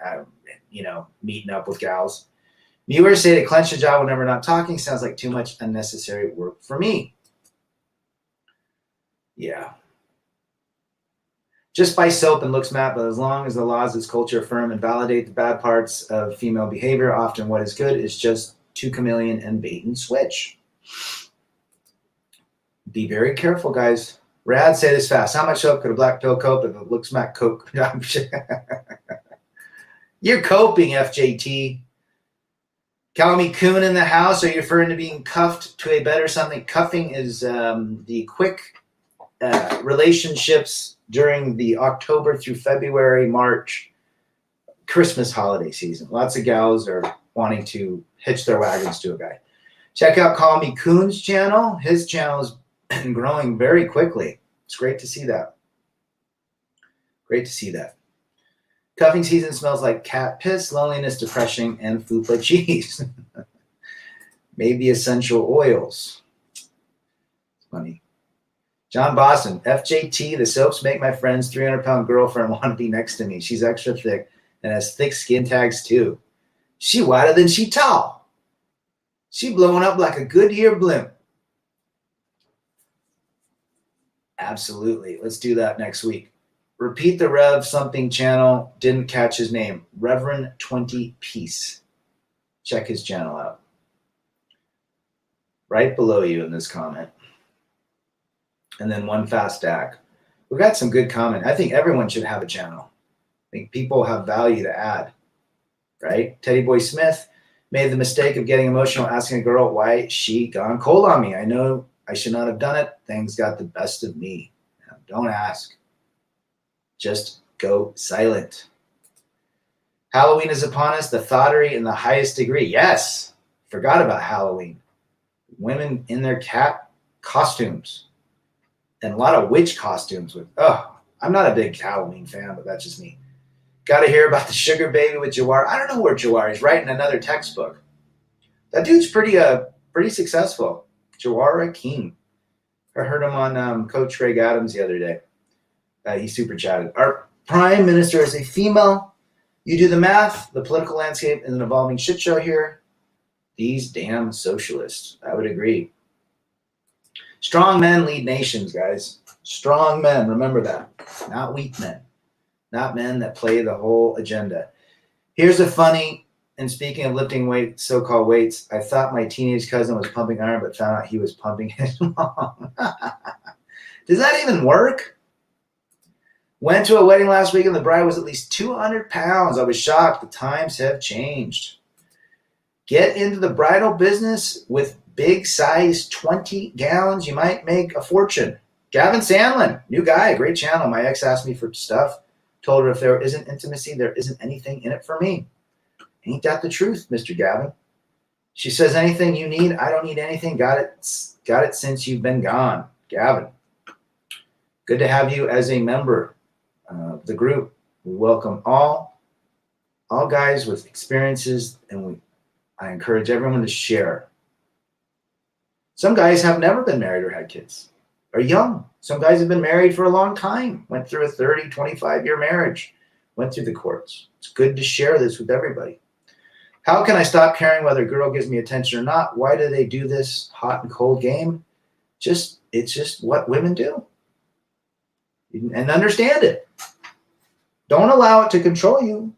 meeting up with gals. Viewers say to clench the jaw whenever not talking sounds like too much unnecessary work for me. Yeah. Just buy soap and looks matte, but as long as the laws of this culture affirm and validate the bad parts of female behavior, often what is good is just too chameleon and bait and switch. Be very careful, guys. Rad, say this fast. How much soap could a black pill cope if it looks matte coke? You're coping, FJT. Calamy Coon in the house. Are you referring to being cuffed to a bed or something? Cuffing is the quick relationships during the October through February, March, Christmas holiday season. Lots of gals are wanting to hitch their wagons to a guy. Check out Call Me Coon's channel. His channel has been growing very quickly. It's great to see that. Great to see that. Cuffing season smells like cat piss, loneliness, depression, and fupa cheese. Maybe essential oils. Funny. John Boston, FJT, the soaps make my friend's 300-pound girlfriend want to be next to me. She's extra thick and has thick skin tags too. She wider than she tall. She blowing up like a Goodyear blimp. Absolutely. Let's do that next week. Repeat the Rev something channel. Didn't catch his name. Reverend 20 Peace. Check his channel out. Right below you in this comment. And then one fast stack. We got some good comment. I think everyone should have a channel. I think people have value to add. Right? Teddy Boy Smith made the mistake of getting emotional, asking a girl why she gone cold on me. I know I should not have done it. Things got the best of me. Now, don't ask. Just go silent. Halloween is upon us, the thottery in the highest degree. Yes, forgot about Halloween. Women in their cat costumes and a lot of witch costumes. I'm not a big Halloween fan, but that's just me. Got to hear about the sugar baby with Jawar. I don't know where Jawar is. Writing another textbook. That dude's pretty successful. Jawar Akeem. I heard him on Coach Greg Adams the other day. He super chatted. Our prime minister is a female. You do the math. The political landscape is an evolving shit show here. These damn socialists. I would agree. Strong men lead nations, guys. Strong men. Remember that. Not weak men. Not men that play the whole agenda. Here's a funny, and speaking of lifting weight, so-called weights, I thought my teenage cousin was pumping iron, but found out he was pumping his mom. Does that even work? Went to a wedding last week and the bride was at least 200 pounds. I was shocked. The times have changed. Get into the bridal business with big size 20 gallons. You might make a fortune. Gavin Sandlin, new guy, great channel. My ex asked me for stuff. Told her if there isn't intimacy, there isn't anything in it for me. Ain't that the truth, Mr. Gavin? She says, anything you need, I don't need anything. Got it since you've been gone. Gavin. Good to have you as a member of the group. We welcome all guys with experiences, and I encourage everyone to share. Some guys have never been married or had kids. Are young. Some guys have been married for a long time. Went through a 30, 25-year marriage. Went through the courts. It's good to share this with everybody. How can I stop caring whether a girl gives me attention or not? Why do they do this hot and cold game? It's just what women do. And understand it. Don't allow it to control you.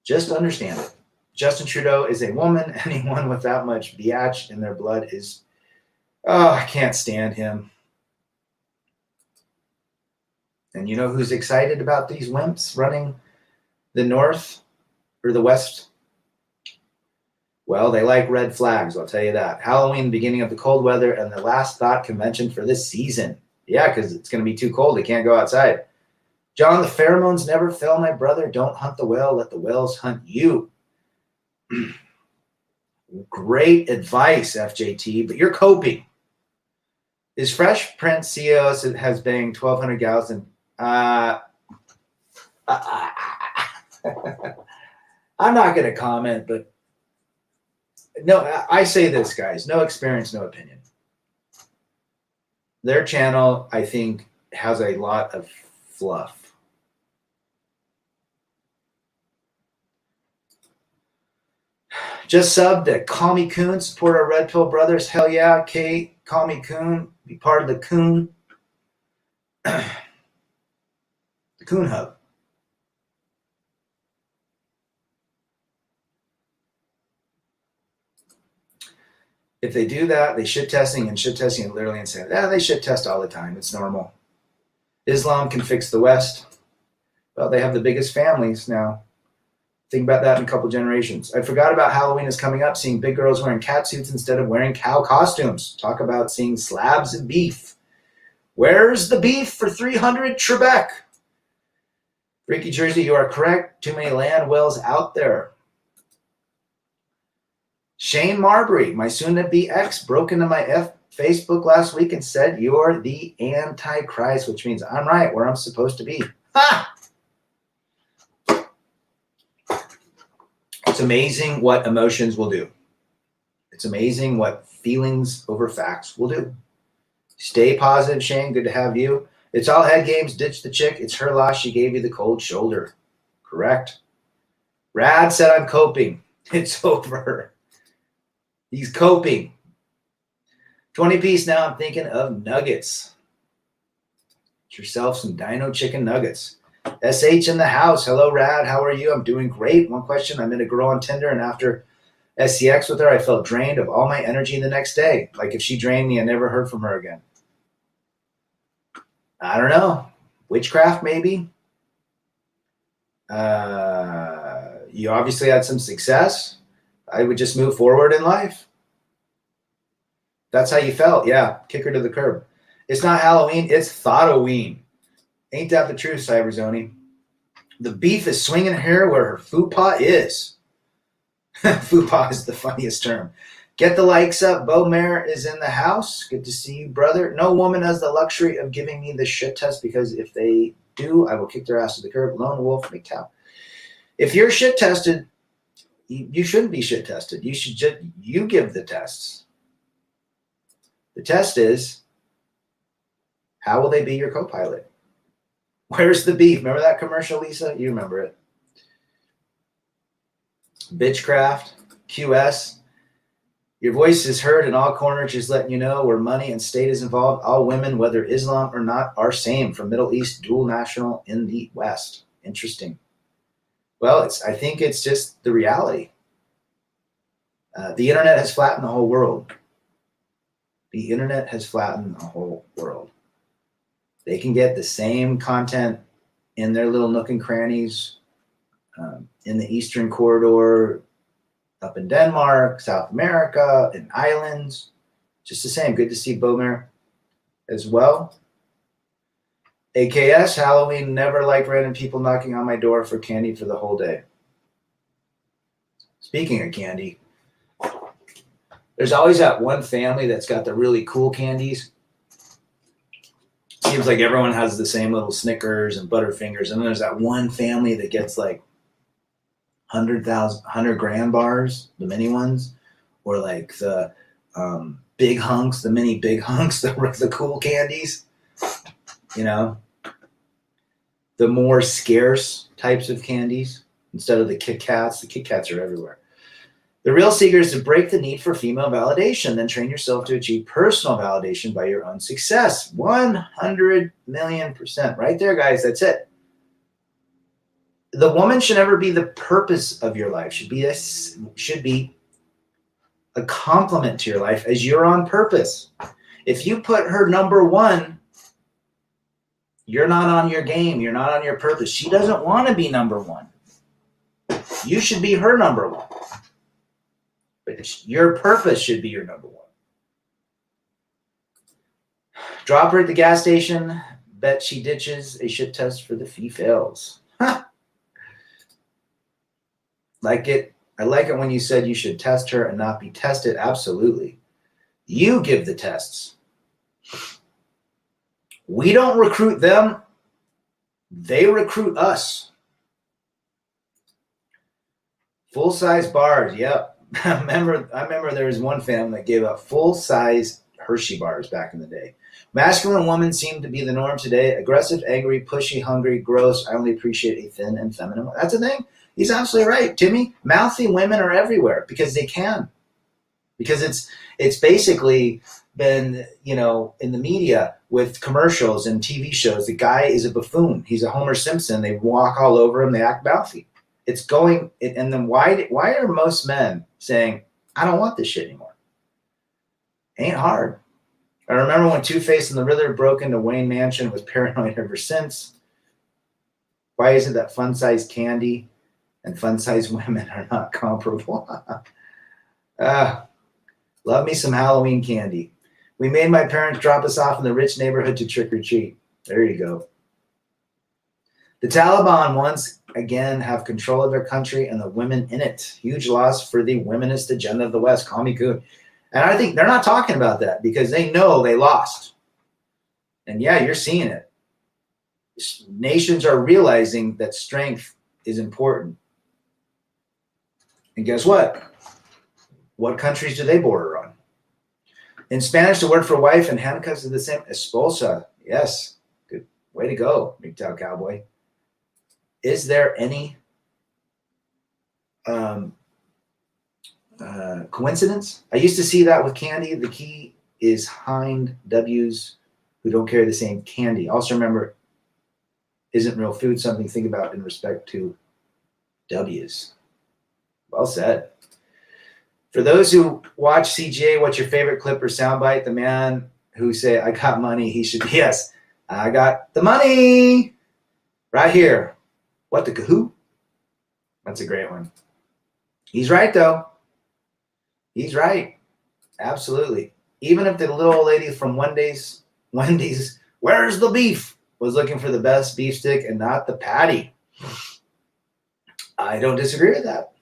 Just understand it. Justin Trudeau is a woman. Anyone with that much biatch in their blood is, I can't stand him. And you know who's excited about these wimps running the North or the West? Well, they like red flags, I'll tell you that. Halloween, beginning of the cold weather, and the last thought convention for this season. Yeah, because it's going to be too cold. They can't go outside. John, the pheromones never fail, my brother. Don't hunt the whale. Let the whales hunt you. Great advice, FJT, but you're coping. Is Fresh Prince CEO has banged 1,200 gals and I'm not going to comment, but no, I say this, guys. No experience, no opinion. Their channel, I think, has a lot of fluff. Just subbed to Call Me Coon. Support our Red Pill brothers. Hell yeah. Kate, Call Me Coon. Be part of the Coon. The Coon Hub. If they do that, they shit testing, and shit testing is literally insane. Yeah, they shit test all the time. It's normal. Islam can fix the West. Well, they have the biggest families now. Think about that in a couple generations. I forgot about Halloween is coming up, seeing big girls wearing cat suits instead of wearing cow costumes. Talk about seeing slabs of beef. Where's the beef for 300 Trebek? Ricky Jersey, you are correct. Too many land wells out there. Shane Marbury, my soon-to-be ex, broke into my Facebook last week and said, you're the Antichrist, which means I'm right where I'm supposed to be. Ha! It's amazing what emotions will do. It's amazing what feelings over facts will do. Stay positive, Shane. Good to have you. It's all head games. Ditch the chick. It's her loss. She gave you the cold shoulder. Correct. Rad said I'm coping. It's over. He's coping. 20 piece now. I'm thinking of nuggets. Get yourself some Dino chicken nuggets. SH in the house. Hello, Rad. How are you? I'm doing great. One question. I met a girl on Tinder, and after SCX with her, I felt drained of all my energy the next day. Like if she drained me, I never heard from her again. I don't know. Witchcraft, maybe? You obviously had some success. I would just move forward in life. That's how you felt. Yeah, kick her to the curb. It's not Halloween. It's Thought-oween. Ain't that the truth, Cyberzoni? The beef is swinging here where her fupa is. Fupa is the funniest term. Get the likes up. Bo Mayer is in the house. Good to see you, brother. No woman has the luxury of giving me the shit test because if they do, I will kick their ass to the curb. Lone Wolf McTow. If you're shit tested, you shouldn't be shit tested. You give the tests. The test is, how will they be your co-pilot? Where's the beef? Remember that commercial, Lisa? You remember it. Bitchcraft, QS. Your voice is heard in all corners, just letting you know where money and state is involved. All women, whether Islam or not, are same. From Middle East, dual national in the West. Interesting. Well, I think it's just the reality. The internet has flattened the whole world. The internet has flattened the whole world. They can get the same content in their little nook and crannies in the Eastern Corridor, up in Denmark, South America, in islands. Just the same. Good to see Bomer as well. AKS, Halloween, never liked random people knocking on my door for candy for the whole day. Speaking of candy, there's always that one family that's got the really cool candies. Seems like everyone has the same little Snickers and Butterfingers. And then there's that one family that gets like 100 gram bars, the mini ones, or like the big hunks, the mini big hunks, the cool candies, you know, the more scarce types of candies instead of the Kit Kats. The Kit Kats are everywhere. The real secret is to break the need for female validation, then train yourself to achieve personal validation by your own success. 100 million%. Right there, guys. That's it. The woman should never be the purpose of your life. Should be a complement to your life as you're on purpose. If you put her number one, you're not on your game. You're not on your purpose. She doesn't want to be number one. You should be her number one. But your purpose should be your number one. Drop her at the gas station. Bet she ditches a shit test for the fee fails. Huh. I like it when you said you should test her and not be tested. Absolutely. You give the tests. We don't recruit them. They recruit us. Full-size bars. Yep. I remember there was one family that gave out full-size Hershey bars back in the day. Masculine women seem to be the norm today. Aggressive, angry, pushy, hungry, gross. I only appreciate a thin and feminine one. That's a thing. He's absolutely right, Timmy. Mouthy women are everywhere because they can. Because it's basically been, in the media with commercials and TV shows. The guy is a buffoon. He's a Homer Simpson. They walk all over him. They act mouthy. And then why are most men saying, I don't want this shit anymore? Ain't hard. I remember when Two-Face and the Riddler broke into Wayne Mansion, was paranoid ever since. Why is it that fun-sized candy and fun-sized women are not comparable? Love me some Halloween candy. We made my parents drop us off in the rich neighborhood to trick or treat. There you go. The Taliban once again have control of their country and the women in it. Huge loss for the womanist agenda of the West. Call me coon. And I think they're not talking about that because they know they lost. And yeah, you're seeing it. Nations are realizing that strength is important. And guess what? What countries do they border on? In Spanish, the word for wife and handcuffs is the same. Esposa. Yes. Good. Way to go, MGTOW cowboy. Is there any coincidence? I used to see that with candy. The key is hind W's who don't carry the same candy. Also remember, isn't real food something to think about in respect to W's? Well said. For those who watch CGA, what's your favorite clip or soundbite? The man who say, I got money, he should be, yes, I got the money right here. What the kahoo? That's a great one. He's right, though. He's right. Absolutely. Even if the little old lady from Wendy's, where's the beef, was looking for the best beef stick and not the patty. I don't disagree with that.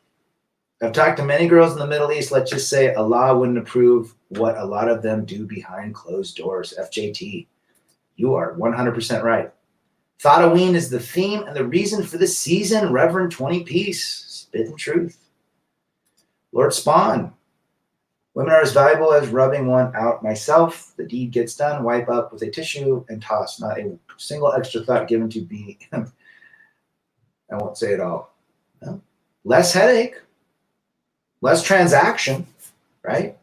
I've talked to many girls in the Middle East. Let's just say Allah wouldn't approve what a lot of them do behind closed doors. FJT, you are 100% right. Thought-a-ween is the theme and the reason for the season. Reverend 20 Piece, spitting truth. Lord Spawn, women are as valuable as rubbing one out myself. The deed gets done, wipe up with a tissue and toss. Not a single extra thought given to be. I won't say it all. No. Less headache. Less transaction, right?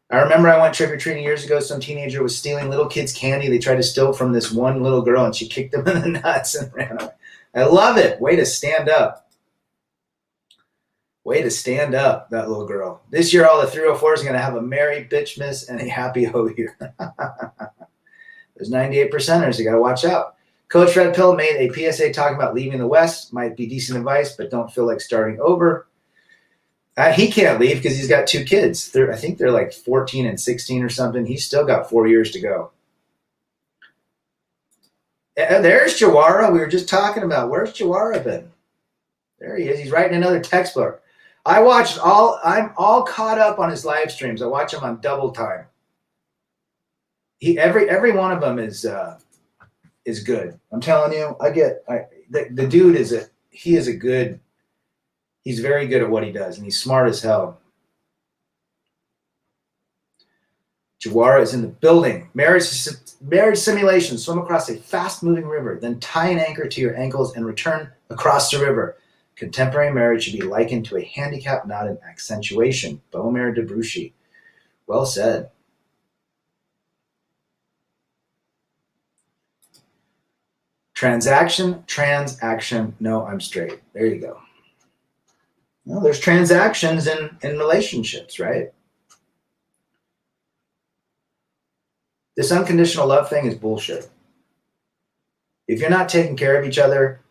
I remember I went trick-or-treating years ago. Some teenager was stealing little kids' candy. They tried to steal from this one little girl, and she kicked him in the nuts and ran away. I love it. Way to stand up. Way to stand up, that little girl. This year, all the 304s are going to have a merry bitchmas and a happy ho year. There's 98%ers. You got to watch out. Coach Red Pill made a PSA talking about leaving the West. Might be decent advice, but don't feel like starting over. He can't leave because he's got two kids. I think they're like 14 and 16 or something. He's still got 4 years to go. There's Jawara. We were just talking about. Where's Jawara been? There he is. He's writing another textbook. I'm all caught up on his live streams. I watch him on double time. Every one of them is good. I'm telling you. The dude is he's very good at what he does, and he's smart as hell. Jawara is in the building. Marriage simulation. Swim across a fast-moving river, then tie an anchor to your ankles and return across the river. Contemporary marriage should be likened to a handicap, not an accentuation. Bomer Debrushi. Well said. Transaction. No, I'm straight. There you go. Well, there's transactions in relationships, right? This unconditional love thing is bullshit. If you're not taking care of each other,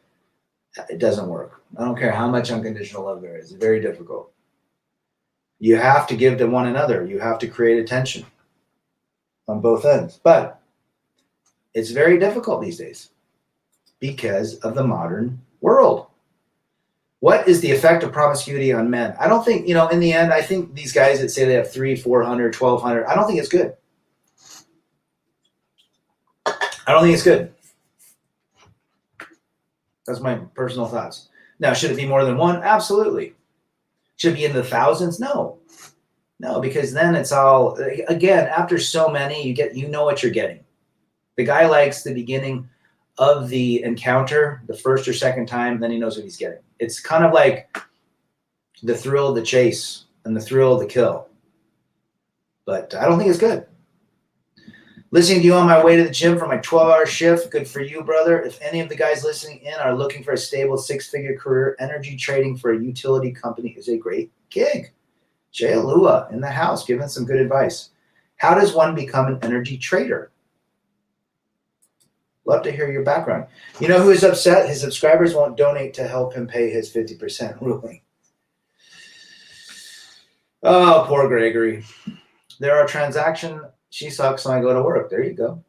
it doesn't work. I don't care how much unconditional love there is. It's very difficult. You have to give to one another. You have to create attention on both ends. But it's very difficult these days because of the modern world. What is the effect of promiscuity on men? I don't think, in the end, I think these guys that say they have 300, 400, 1,200, I don't think it's good. I don't think it's good. That's my personal thoughts. Now, should it be more than one? Absolutely. Should it be in the thousands? No, because then it's all, again, after so many, you know what you're getting. The guy likes the beginning of the encounter the first or second time, then he knows what he's getting. It's kind of like the thrill of the chase and the thrill of the kill. But I don't think it's good. Listening to you on my way to the gym for my 12-hour shift. Good for you, brother. If any of the guys listening in are looking for a stable 6-figure career, energy trading for a utility company is a great gig. Jay Alua in the house, giving some good advice. How does one become an energy trader? Love to hear your background. You know who is upset? His subscribers won't donate to help him pay his 50% ruling. Oh, poor Gregory. There are transactions. She sucks and I go to work. There you go.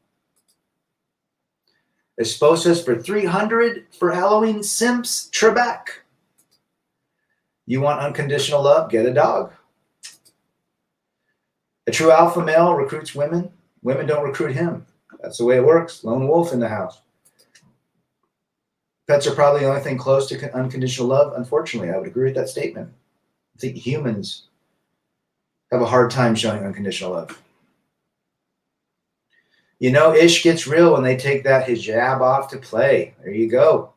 Esposas for $300 for Halloween. Simps Trebek. You want unconditional love? Get a dog. A true alpha male recruits women. Women don't recruit him. That's the way it works. Lone wolf in the house. Pets are probably the only thing close to unconditional love. Unfortunately, I would agree with that statement. I think humans have a hard time showing unconditional love. You know, ish gets real when they take that hijab off to play. There you go.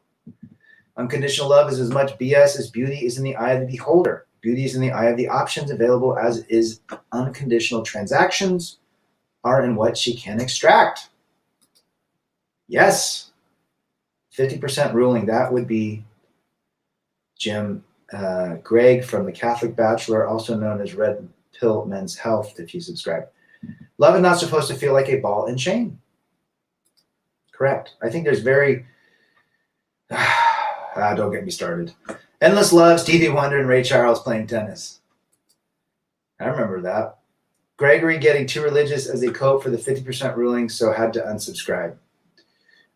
Unconditional love is as much BS as beauty is in the eye of the beholder. Beauty is in the eye of the options available, as is unconditional transactions are in what she can extract. Yes. 50% ruling. That would be Jim Greg from the Catholic Bachelor, also known as Red Pill Men's Health, if you subscribe. Love is not supposed to feel like a ball and chain. Correct. I think there's very... don't get me started. Endless Love, Stevie Wonder, and Ray Charles playing tennis. I remember that. Gregory getting too religious as a cope for the 50% ruling, so had to unsubscribe.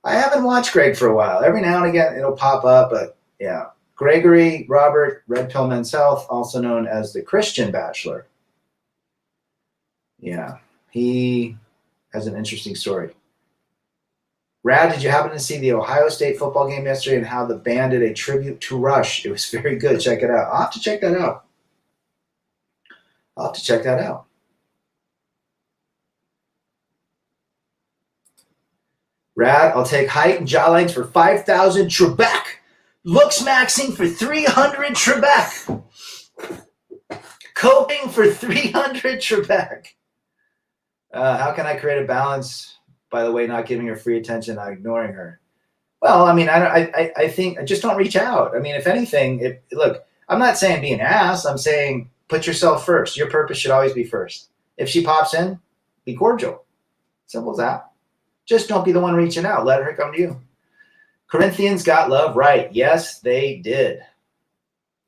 I haven't watched Greg for a while. Every now and again, it'll pop up, but yeah. Gregory Robert, Red Pill Men's Health, also known as the Christian Bachelor. Yeah, he has an interesting story. Rad, did you happen to see the Ohio State football game yesterday and how the band did a tribute to Rush? It was very good. Check it out. I'll have to check that out. Rad, I'll take height and jawlines for 5,000 Trebek. Looks maxing for 300 Trebek. Coping for 300 Trebek. How can I create a balance? By the way, not giving her free attention, not ignoring her. Well, I mean, I think just don't reach out. I mean, if anything, look, I'm not saying be an ass. I'm saying put yourself first. Your purpose should always be first. If she pops in, be cordial. Simple as that. Just don't be the one reaching out. Let her come to you. Corinthians got love right. Yes, they did.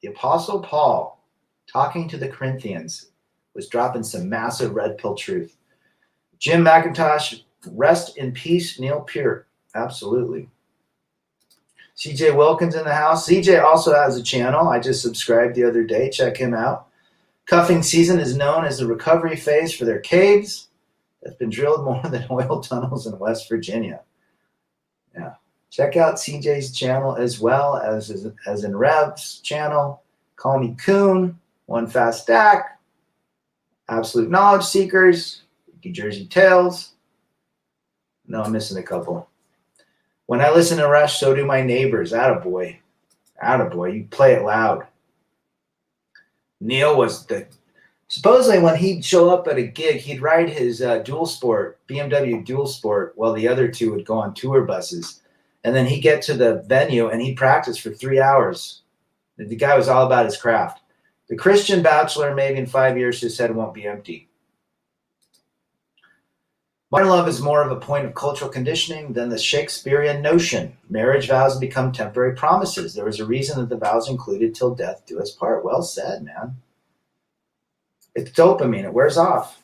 The Apostle Paul, talking to the Corinthians, was dropping some massive red pill truth. Jim McIntosh, rest in peace, Neil Peart. Absolutely. CJ Wilkins in the house. CJ also has a channel. I just subscribed the other day. Check him out. Cuffing season is known as the recovery phase for their caves that's been drilled more than oil tunnels in West Virginia. Yeah. Check out CJ's channel as well as in Rev's channel. Call Me Coon, One Fast Stack, Absolute Knowledge Seekers, Jersey Tales. No, I'm missing a couple. When I listen to Rush, so do my neighbors. Attaboy. Attaboy. You play it loud. Neil was supposedly when he'd show up at a gig, he'd ride his BMW dual sport while the other two would go on tour buses. And then he'd get to the venue and he'd practice for 3 hours. The guy was all about his craft. The Christian Bachelor, maybe in 5 years, his head won't be empty. Modern love is more of a point of cultural conditioning than the Shakespearean notion. Marriage vows become temporary promises. There was a reason that the vows included till death do us part. Well said, man. It's dopamine. It wears off.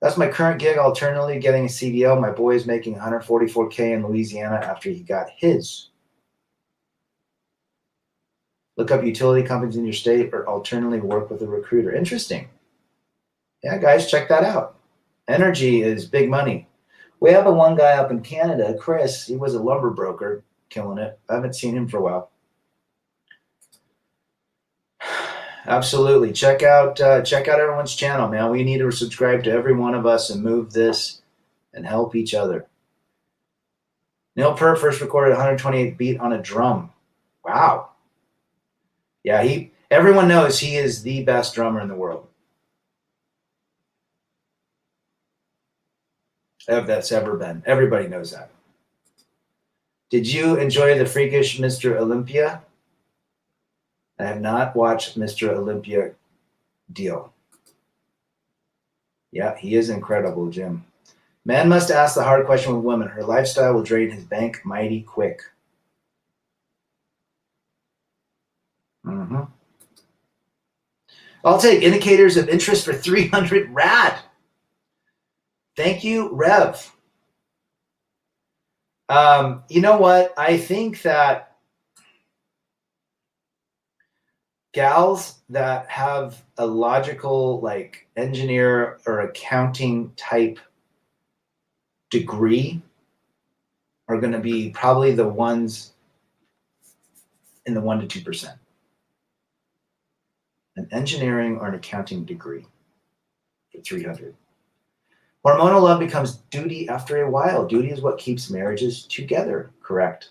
That's my current gig. Alternatively, getting a CDL. My boy is making $144K in Louisiana after he got his. Look up utility companies in your state or alternately work with a recruiter. Interesting. Yeah, guys, check that out. Energy is big money. We have one guy up in Canada, Chris. He was a lumber broker, killing it. I haven't seen him for a while. Absolutely. Check out everyone's channel, man. We need to subscribe to every one of us and move this and help each other. Neil Peart first recorded 128 beat on a drum. Wow. Yeah, everyone knows he is the best drummer in the world. That's ever been. Everybody knows that. Did you enjoy the freakish Mr. Olympia? I have not watched Mr. Olympia deal. Yeah, he is incredible, Jim. Man must ask the hard question with women. Her lifestyle will drain his bank mighty quick. Mm-hmm. I'll take indicators of interest for 300 rad. Thank you, Rev. You know what? I think that gals that have a logical, like, engineer or accounting type degree are going to be probably the ones in the 1% to 2%. An engineering or an accounting degree for 300. Hormonal love becomes duty after a while. Duty is what keeps marriages together. Correct.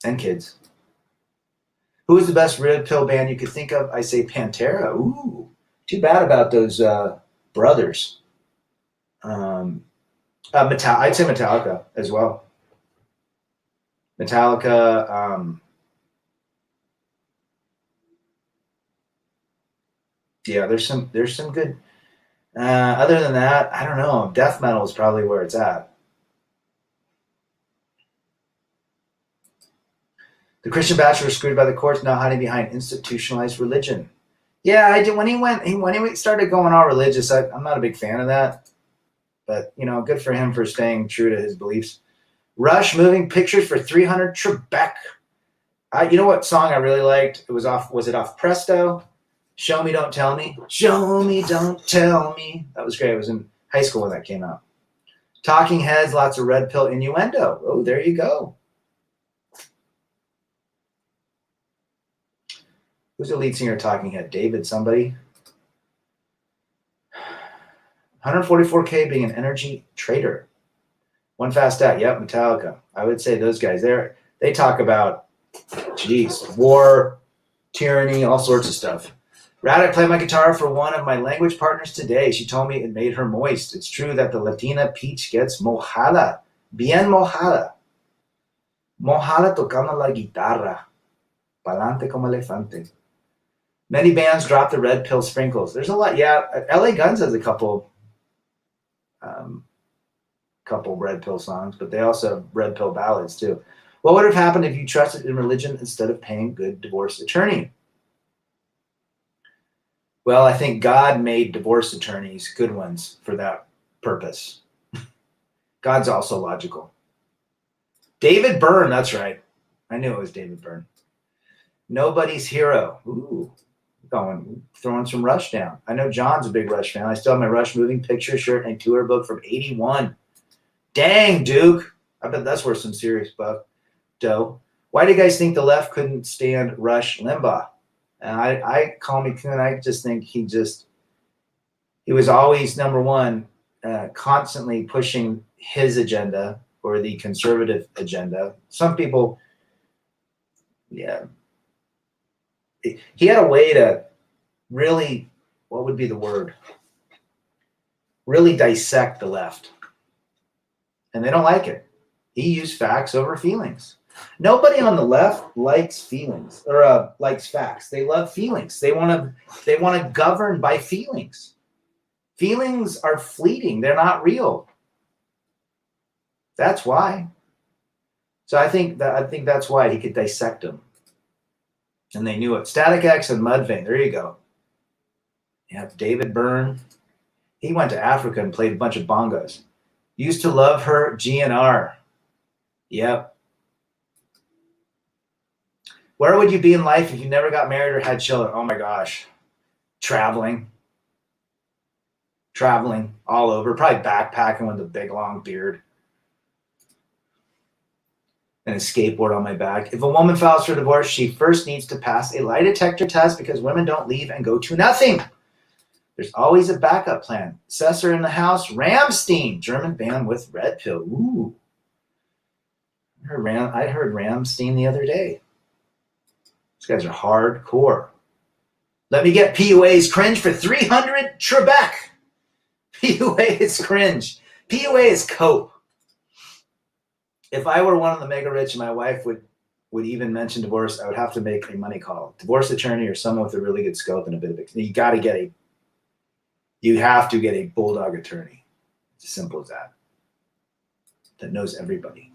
And kids. Who is the best red pill band you could think of? I say Pantera. Ooh, too bad about those brothers. I'd say Metallica as well. Metallica. Yeah, there's some good. Other than that, I don't know. Death metal is probably where it's at. The Christian Bachelor screwed by the courts, now hiding behind institutionalized religion. Yeah, I did. When he started going all religious, I'm not a big fan of that. But, good for him for staying true to his beliefs. Rush moving pictures for 300 Trebek. You know what song I really liked? Was it off Presto? Show Me, Don't Tell Me. Show me, don't tell me. That was great. I was in high school when that came out. Talking Heads, lots of red pill innuendo. Oh, there you go. Who's the lead singer of Talking Head? David somebody? 144K being an energy trader. One fast stat. Yep, Metallica. I would say those guys. They talk about, war, tyranny, all sorts of stuff. Radic played my guitar for one of my language partners today. She told me it made her moist. It's true that the Latina peach gets mojada. Bien mojada. Mojada tocando la guitarra. Palante como elefante. Many bands drop the red pill sprinkles. There's a lot. Yeah, LA Guns has a couple red pill songs, but they also have red pill ballads too. What would have happened if you trusted in religion instead of paying good divorce attorney? Well, I think God made divorce attorneys good ones for that purpose. God's also logical. David Byrne, that's right. I knew it was David Byrne. Nobody's Hero. Ooh, throwing some Rush down. I know John's a big Rush fan. I still have my Rush moving picture shirt and tour book from 81. Dang, Duke. I bet that's worth some serious dough. Why do you guys think the left couldn't stand Rush Limbaugh? And I call me coon. I just think he was always number one, constantly pushing his agenda or the conservative agenda. Some people, yeah. He had a way to really, what would be the word? Really dissect the left. And they don't like it. He used facts over feelings. Nobody on the left likes feelings or likes facts. They love feelings. They want to govern by feelings. Feelings are fleeting. They're not real. That's why. So I think that's why he could dissect them. And they knew it. Static X and Mudvayne. There you go. Yeah, David Byrne. He went to Africa and played a bunch of bongos. Used to love her, GNR. Yep. Where would you be in life if you never got married or had children? Oh my gosh. Traveling all over. Probably backpacking with a big long beard. And a skateboard on my back. If a woman files for divorce, she first needs to pass a lie detector test because women don't leave and go to nothing. There's always a backup plan. Cesar in the house. Rammstein, German band with Red Pill. Ooh. I heard Rammstein the other day. These guys are hardcore. Let me get PUA's cringe for 300 Trebek. PUA is cringe. PUA is cope. If I were one of the mega rich and my wife would even mention divorce, I would have to make a money call. Divorce attorney or someone with a really good scope and a bit of it. You have to get a bulldog attorney. It's as simple as that. That knows everybody.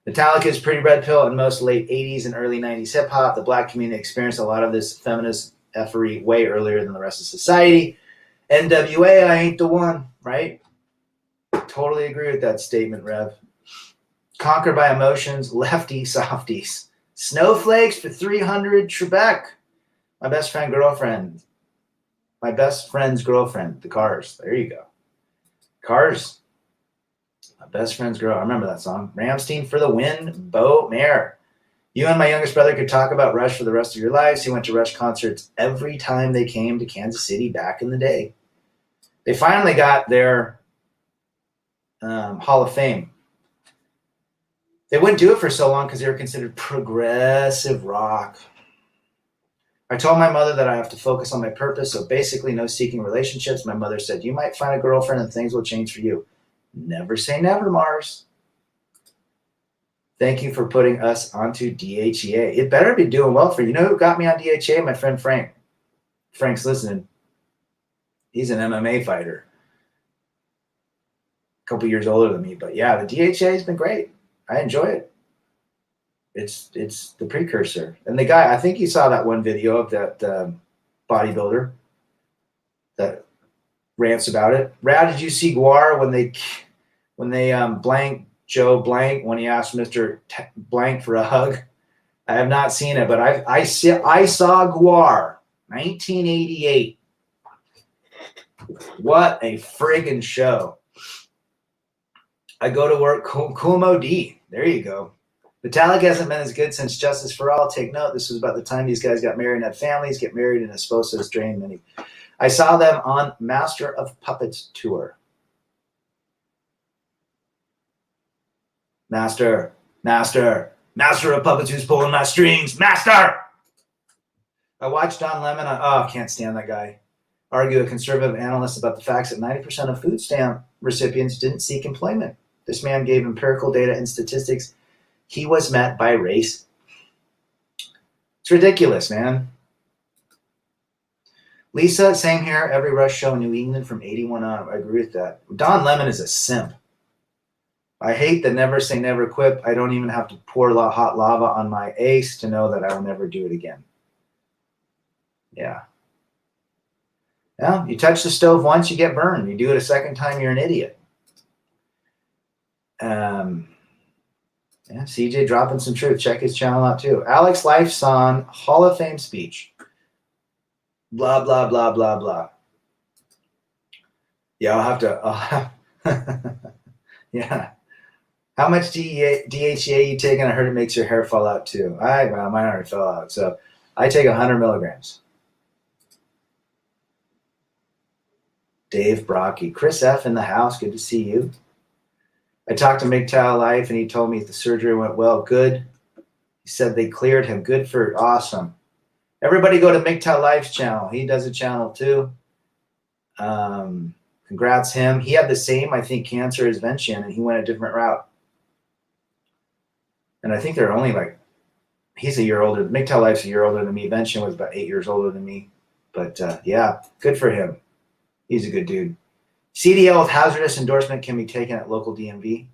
Metallica's Pretty Red Pill in most late 80s and early 90s hip hop. The black community experienced a lot of this feminist effery way earlier than the rest of society. NWA, I ain't the one, right? Totally agree with that statement, Rev. Conquered by Emotions, Lefty Softies. Snowflakes for 300 Trebek. My best friend's girlfriend, the Cars. There you go. Cars. My best friend's girl. I remember that song. Rammstein for the win. Bo Mayer. You and my youngest brother could talk about Rush for the rest of your lives. He went to Rush concerts every time they came to Kansas City back in the day. They finally got their Hall of Fame. They wouldn't do it for so long because they were considered progressive rock. I told my mother that I have to focus on my purpose, so basically no seeking relationships. My mother said, you might find a girlfriend and things will change for you. Never say never, Mars. Thank you for putting us onto DHEA. It better be doing well for you. You know who got me on DHEA? My friend Frank. Frank's listening. He's an MMA fighter. A couple years older than me. But yeah, the DHEA has been great. I enjoy it. It's the precursor. And the guy, I think you saw that one video of that bodybuilder that rants about it. Rad, did you see Guar when they blanked Joe Blank when he asked Mr. Blank for a hug? I have not seen it, but I saw Guar, 1988. What a friggin' show. I go to work, Kumo D. There you go. Metallica hasn't been as good since Justice for All. Take note, this was about the time these guys got married and had families, get married, and Esposos drained many. I saw them on Master of Puppets tour. Master of Puppets, who's pulling my strings? Master! I watched Don Lemon can't stand that guy, argue a conservative analyst about the facts that 90% of food stamp recipients didn't seek employment. This man gave empirical data and statistics. He was met by race. It's ridiculous, man. Lisa, same here. Every Rush show in New England from 81 on. I agree with that. Don Lemon is a simp. I hate the never say never quip. I don't even have to pour hot lava on my ace to know that I will never do it again. Yeah. Well, you touch the stove once, you get burned. You do it a second time, you're an idiot. CJ dropping some truth. Check his channel out too. Alex Lifeson Hall of Fame speech. Blah, blah, blah, blah, blah. Yeah, I'll have yeah. How much DHEA you taking? I heard it makes your hair fall out too. Mine already fell out. So I take 100 milligrams. Dave Brocky. Chris F. in the house. Good to see you. I talked to MGTOW Life, and he told me the surgery went well. Good. He said they cleared him. Good for awesome. Everybody go to MGTOW Life's channel. He does a channel too. Congrats him. He had the same, I think, cancer as Ventian, and he went a different route. And I think they're only he's a year older. MGTOW Life's a year older than me. Ventian was about 8 years older than me. But yeah, good for him. He's a good dude. CDL with hazardous endorsement can be taken at local DMV.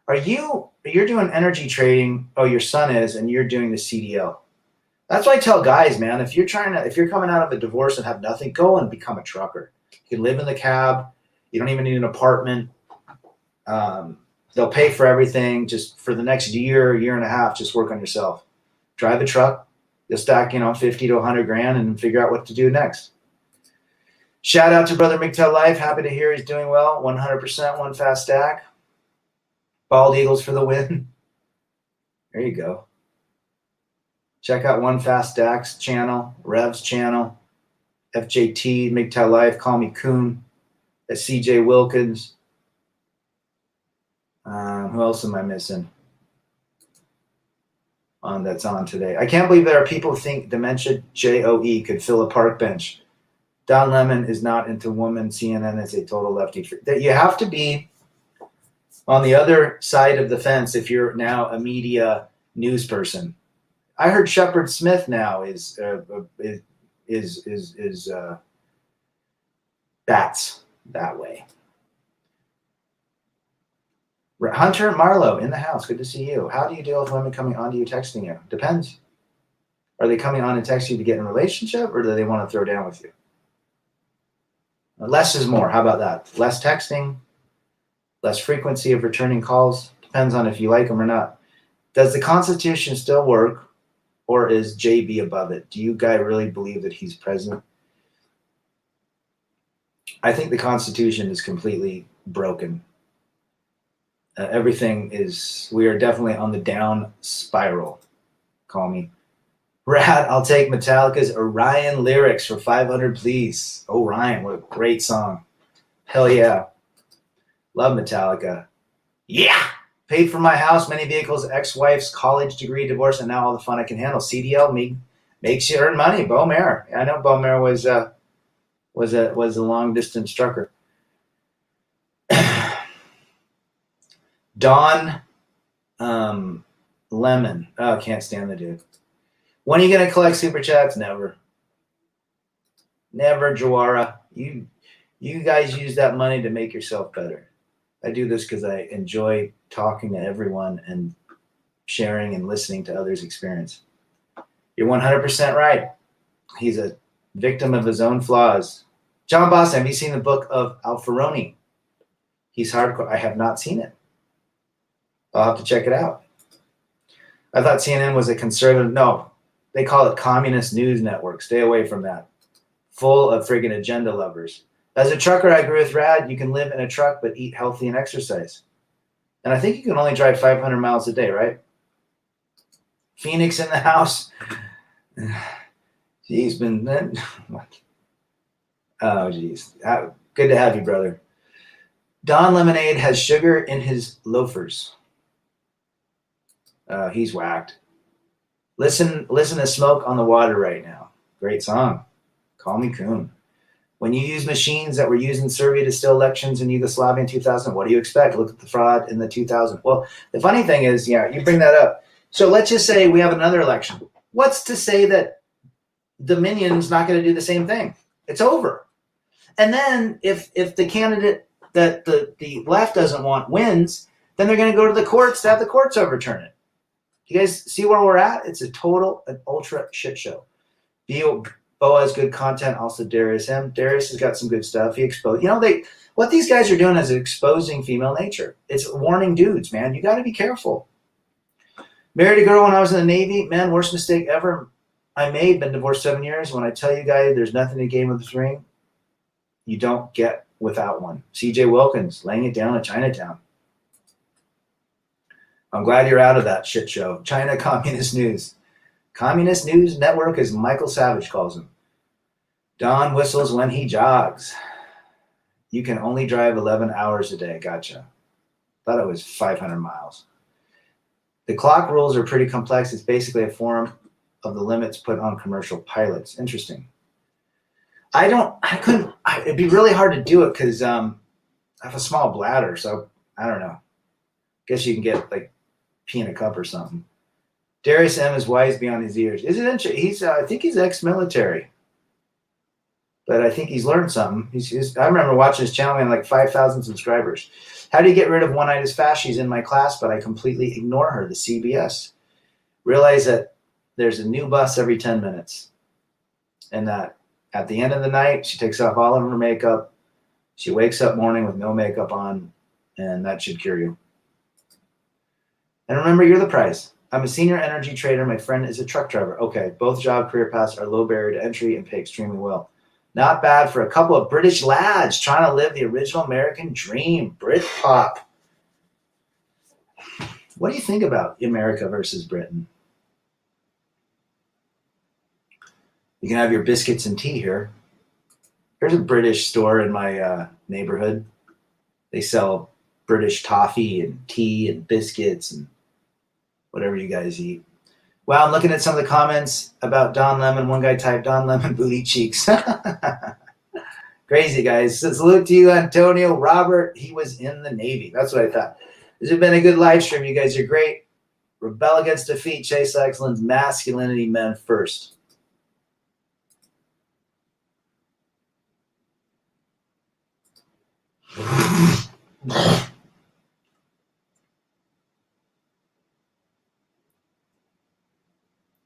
You're doing energy trading? Oh, your son is, and you're doing the CDL. That's what I tell guys, man. If you're coming out of a divorce and have nothing, go and become a trucker. You can live in the cab. You don't even need an apartment. They'll pay for everything. Just for the next year and a half, just work on yourself. Drive a truck. You'll stack, 50 to 100 grand and figure out what to do next. Shout out to Brother MGTOW Life. Happy to hear he's doing well. 100%, one fast stack. Bald Eagles for the win. There you go. Check out One Fast Stack's channel, Rev's channel. FJT, MGTOW Life, Call Me Coon, CJ Wilkins. Who else am I missing that's on today? I can't believe there are people who think Dementia JOE could fill a park bench. Don Lemon is not into women. CNN is a total lefty. You have to be on the other side of the fence if you're now a media news person. I heard Shepard Smith now is bats that way. Hunter Marlowe in the house. Good to see you. How do you deal with women coming on to you, texting you? Depends. Are they coming on and text you to get in a relationship, or do they want to throw down with you? Less is more. How about that? Less texting, less frequency of returning calls. Depends on if you like them or not. Does the Constitution still work, or is JB above it? Do you guys really believe that he's president? I think the Constitution is completely broken. We are definitely on the down spiral. Call me. Brad, I'll take Metallica's Orion Lyrics for 500, please. Orion, what a great song. Hell yeah. Love Metallica. Yeah. Paid for my house, many vehicles, ex-wife's college degree, divorce, and now all the fun I can handle. CDL makes you earn money. Bo Mayer. I know Bo Mayer was a long distance trucker. Don Lemon. Oh, can't stand the dude. When are you going to collect super chats? Never. Never, Jawara. You guys use that money to make yourself better. I do this because I enjoy talking to everyone and sharing and listening to others' experience. You're 100% right. He's a victim of his own flaws. John Boston, have you seen the book of Alfaroni? He's hardcore. I have not seen it. I'll have to check it out. I thought CNN was a conservative. No, they call it communist news network. Stay away from that. Full of friggin' agenda lovers. As a trucker, I agree with Rad. You can live in a truck, but eat healthy and exercise. And I think you can only drive 500 miles a day, right? Phoenix in the house. He's been. Oh, geez. Good to have you, brother. Don Lemonade has sugar in his loafers. He's whacked. Listen to Smoke on the Water right now. Great song. Call Me Coon. When you use machines that were used in Serbia to steal elections in Yugoslavia in 2000, what do you expect? Look at the fraud in the 2000. Well, the funny thing is, you bring that up. So let's just say we have another election. What's to say that Dominion's not going to do the same thing? It's over. And then if the candidate that the left doesn't want wins, then they're going to go to the courts to have the courts overturn it. You guys see where we're at? It's an ultra shit show. Bo has good content. Also, Darius M. Darius has got some good stuff. He exposed. What these guys are doing is exposing female nature. It's warning dudes, man. You got to be careful. Married a girl when I was in the Navy. Man, worst mistake ever I made. Been divorced 7 years. When I tell you guys, there's nothing to gain with this ring. You don't get without one. CJ Wilkins laying it down in Chinatown. I'm glad you're out of that shit show. China Communist News. Communist News Network, as Michael Savage calls him. Don whistles when he jogs. You can only drive 11 hours a day. Gotcha. Thought it was 500 miles. The clock rules are pretty complex. It's basically a form of the limits put on commercial pilots. Interesting. It'd be really hard to do it because I have a small bladder, so I don't know. Guess you can get pee in a cup or something. Darius M is wise beyond his ears. Is it interesting? I think he's ex-military, but I think he's learned something. I remember watching his channel and 5,000 subscribers. How do you get rid of one-itis fascia? She's in my class, but I completely ignore her. The CBS. Realize that there's a new bus every 10 minutes, and that at the end of the night she takes off all of her makeup. She wakes up morning with no makeup on, and that should cure you. And remember, you're the prize. I'm a senior energy trader. My friend is a truck driver. Okay, both job career paths are low barrier to entry and pay extremely well. Not bad for a couple of British lads trying to live the original American dream. Britpop. What do you think about America versus Britain? You can have your biscuits and tea here. There's a British store in my neighborhood. They sell British toffee and tea and biscuits and whatever you guys eat. Wow, I'm looking at some of the comments about Don Lemon. One guy typed Don Lemon booty cheeks. Crazy, guys. Salute to you, Antonio. Robert, he was in the Navy. That's what I thought. This has been a good live stream. You guys are great. Rebel against defeat, chase excellence, masculinity, men first.